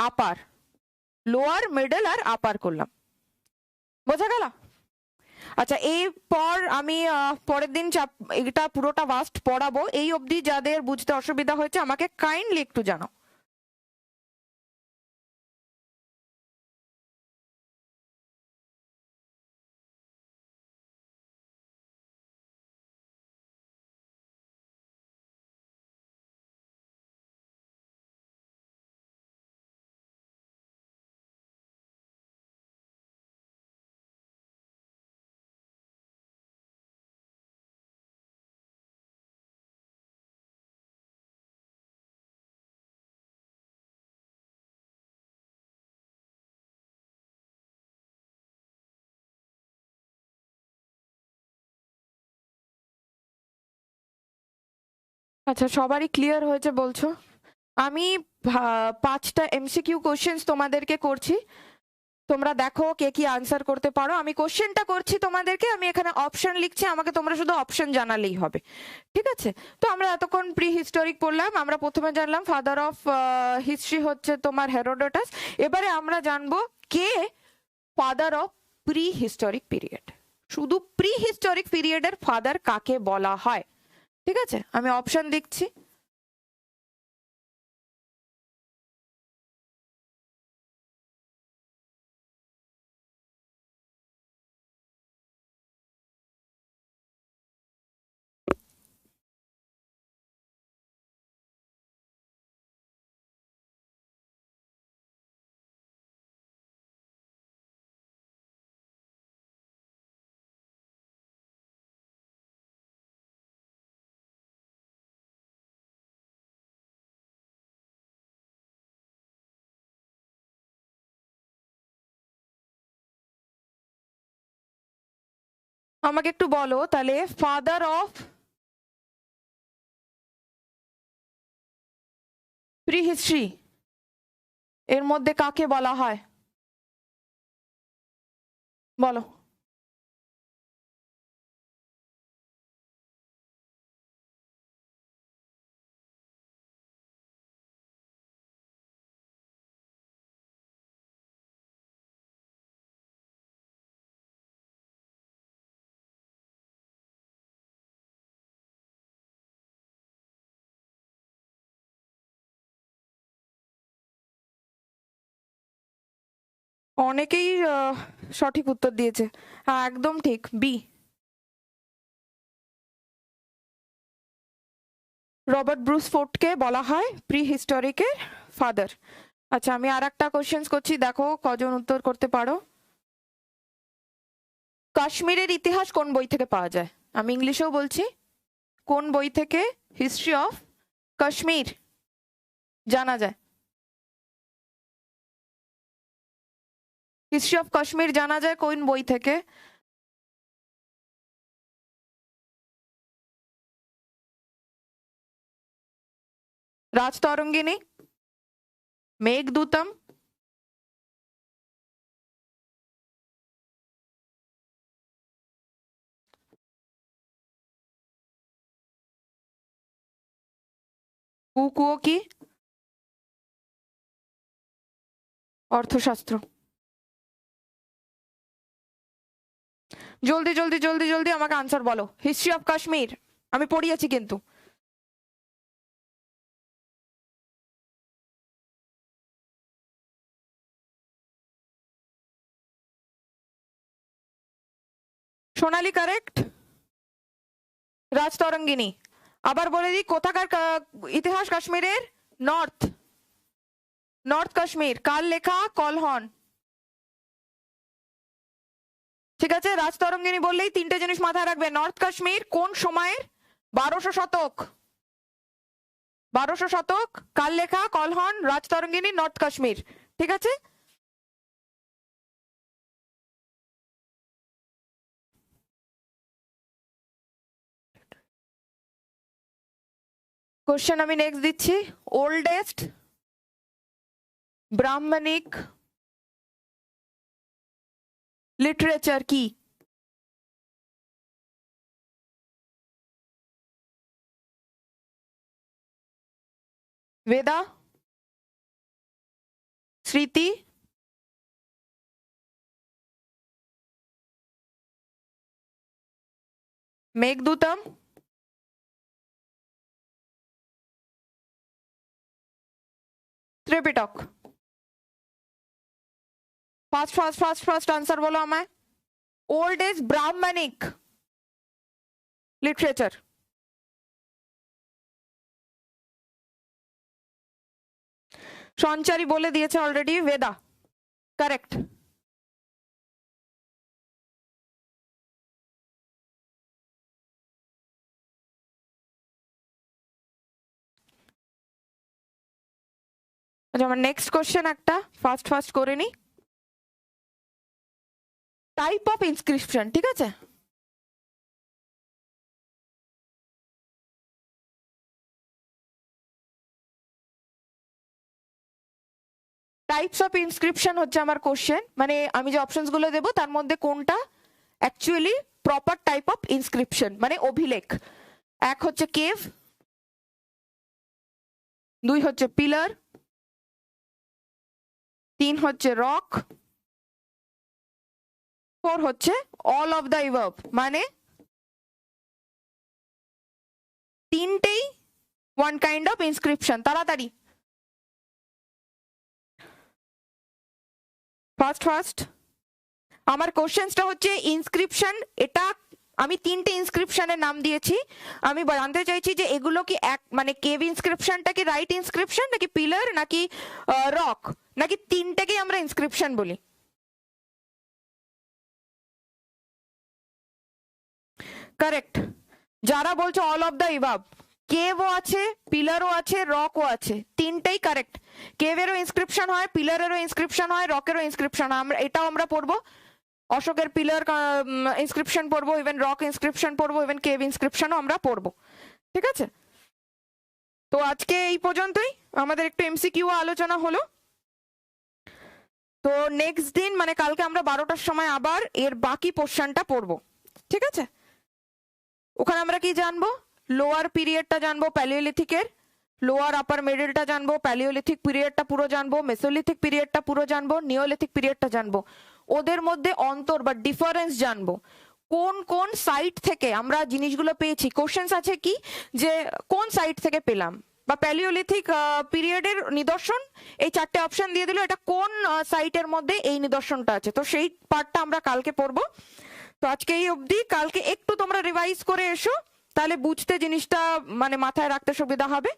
আপার। লোয়ার, মিডল আর আপার করলাম, বোঝা গেল? আচ্ছা, এই পর আমি পরের দিন এটা পুরোটা ভাস্ট পড়াবো। এই অবধি যাদের বুঝতে অসুবিধা হয়েছে আমাকে কাইন্ডলি একটু জানাও। আচ্ছা, সবারই ক্লিয়ার হয়েছে বলছো? আমি 5টা এমসিকিউ কোশ্চেন্স তোমাদেরকে করছি, তোমরা দেখো কে কি আনসার করতে পারো। আমি কোশ্চেনটা করছি তোমাদেরকে, আমি এখানে অপশন লিখছি, আমাকে তোমরা শুধু অপশন জানালেই হবে। ঠিক আছে, তো আমরা এতক্ষণ প্রি হিস্টোরিক পড়লাম। আমরা প্রথমে জানলাম ফাদার অফ হিস্ট্রি হচ্ছে তোমার হেরোডোটাস। এবারে আমরা জানবো কে father of prehistoric period. শুধু প্রি হিস্টোরিক পিরিয়ডের ফাদার কাকে বলা হয়। ঠিক আছে, আমি অপশন দিচ্ছি। আমাকে একটু বলো তাহলে, ফাদার অফ প্রি হিস্ট্রি এর মধ্যে কাকে বলা হয়, বলো। অনেকেই সঠিক উত্তর দিয়েছে, হ্যাঁ একদম ঠিক, বি, রবার্ট ব্রুস ফোর্ডকে বলা হয় প্রি হিস্টোরিকের ফাদার। আচ্ছা, আমি আর একটা কোশ্চেন করছি, দেখো কজন উত্তর করতে পারো। কাশ্মীরের ইতিহাস কোন বই থেকে পাওয়া যায়? আমি ইংলিশেও বলছি, কোন বই থেকে হিস্ট্রি অফ কাশ্মীর জানা যায়? হিস্ট্রি অফ কাশ্মীর জানা যায় কোন বই থেকে? রাজতরঙ্গিনী, মেঘদূতম, কুকুও কি? অর্থশাস্ত্র। জলদি জলদি জলদি জলদি আমাকে আনসার বলো। হিস্ট্রি অফ কাশ্মীর আমি পড়িয়েছি কিন্তু। সোনালী কারেক্ট। রাজতরঙ্গিনী। আবার বলে দিই কোথাকার ইতিহাস কাশ্মীরের? North, north Kashmir. কার লেখা? কলহন। ঠিক আছে, রাজতরঙ্গিনী বললেই তিনটে জিনিস মাথায় রাখবে। নর্থ কাশ্মীর কোন সময়ের? 1200 শতক। 1200 শতক। কার লেখা? কলহন। রাজতরঙ্গিনী, নর্থ কাশ্মীর। ঠিক আছে, কোশ্চেন আমি নেক্সট দিচ্ছি। ওল্ডেস্ট ব্রাহ্মণিক লিটারেচার কি? Veda, Smriti, Meghadutam, Tripitaka. First first first first answer बोलो हमें। Old is Brahmanic literature. Sanchari বলে দিয়েছে অলরেডি, বেদা কারেক্ট। আচ্ছা, আমার নেক্সট কোশ্চেন একটা ফার্স্ট ফার্স্ট করে নি। টাইপ অফ ইনস্ক্রিপশন, ঠিক আছে? টাইপস অফ ইনস্ক্রিপশন হচ্ছে আমার কোশ্চেন, মানে আমি যে অপশনস গুলো দেবো তার মধ্যে কোনটা actually proper type of inscription, মানে অভিলেখ। এক হচ্ছে কেভ, দুই হচ্ছে পিলার, তিন হচ্ছে রক, ফোর হচ্ছে অল অফ দ্য ইভাব। মানে তিনটেই ওয়ান কাইন্ড অফ ইনস্ক্রিপশন। তাড়াতাড়ি ফার্স্ট ফার্স্ট। আমার কোশ্চেনটা হচ্ছে ইনস্ক্রিপশন, এটা আমি তিনটে ইনস্ক্রিপশনের নাম দিয়েছি। আমি জানতে চাইছি যে এগুলো কি এক, মানে কেভ ইনস্ক্রিপশনটা কি রাইট ইনস্ক্রিপশন, নাকি পিলার, নাকি রক, নাকি তিনটাকেই আমরা ইনস্ক্রিপশন বলি? কারেক্ট। যারা বলছে অল অফ দ্য ইভাব, কেভও আছে, পিলারও আছে, রকও আছে, তিনটাই কারেক্ট। কেভেরও ইনস্ক্রিপশন হয়, পিলারেরও ইনস্ক্রিপশন হয়, রকেরও ইনস্ক্রিপশন হয়। আমরা এটাও আমরা পড়বো। অশোকের পিলার ইনস্ক্রিপশন পড়বো, ইভেন রক ইনস্ক্রিপশন পড়বো, ইভেন কেভ ইনস্ক্রিপশনও আমরা পড়বো। ঠিক আছে, তো আজকে এই পর্যন্তই। আমাদের একটু এমসিকিউ আলোচনা হলো। তো নেক্সট দিন মানে কালকে আমরা 12টার সময় আবার এর বাকি পোর্শনটা পড়বো। ঠিক আছে, ওখানে আমরা কি জানবো? লোয়ার পিরিয়ডটা জানবো প্যালিওলিথিকের, লোয়ার আপার মিডলটা জানবো, প্যালিওলিথিক পিরিয়ডটা পুরো জানবো, মেসোলিথিক পিরিয়ডটা পুরো জানবো, নিওলিথিক পিরিয়ডটা জানবো। ওদের মধ্যে অন্তর বা ডিফারেন্স জানবো। কোন কোন সাইট থেকে আমরা জিনিসগুলো পেয়েছি। কোশ্চেন্স আছে কি যে কোন সাইট থেকে পেলাম, বা প্যালিওলিথিক পিরিয়ডের নিদর্শন, এই চারটে অপশন দিয়ে দিল, এটা কোন সাইটের মধ্যে এই নিদর্শনটা আছে। তো সেই পার্টটা আমরা কালকে পড়বো। তো আজকে এই অবধি, কালকে একটু তোমরা রিভাইজ করে এসো, তাহলে বুঝতে জিনিসটা মানে মাথায় রাখতে সুবিধা হবে।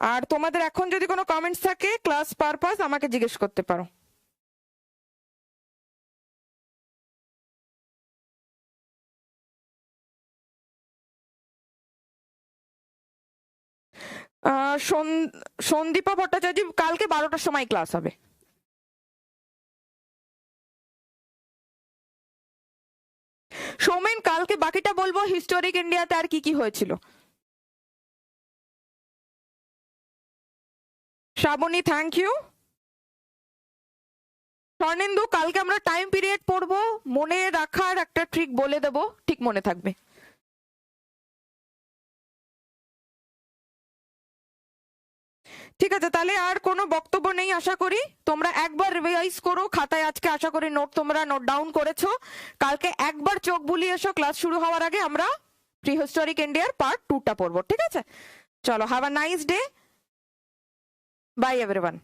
আর তোমাদের এখন যদি কোনো কমেন্টস থাকে ক্লাস পারপাস আমাকে জিজ্ঞেস করতে পারো। সন্দীপা ভট্টাচার্য, কালকে 12টার সময় ক্লাস হবে। সৌমেন, কালকে বাকিটা বলবো হিস্টোরিক ইন্ডিয়াতে আর কি কি হয়েছিল। Shrabani, thank you. স্বর্ণেন্দু, কালকে আমরা টাইম পিরিয়ড পড়বো, মনে রাখার একটা ট্রিক বলে দেবো, ঠিক মনে থাকবে। ঠিক আছে, তাহলে আর কোনো বক্তব্য নেই। আশা করি তোমরা একবার রিভাইজ করো খাতায়, আজকে আশা করি তোমরা নোট ডাউন করেছো। কালকে একবার চোখ বুলিয়ে এসো, ক্লাস শুরু হওয়ার আগে আমরা প্রিহিস্টোরিক ইন্ডিয়ার পার্ট 2টা পড়বো, ঠিক আছে? চলো, have a nice day, by everyone.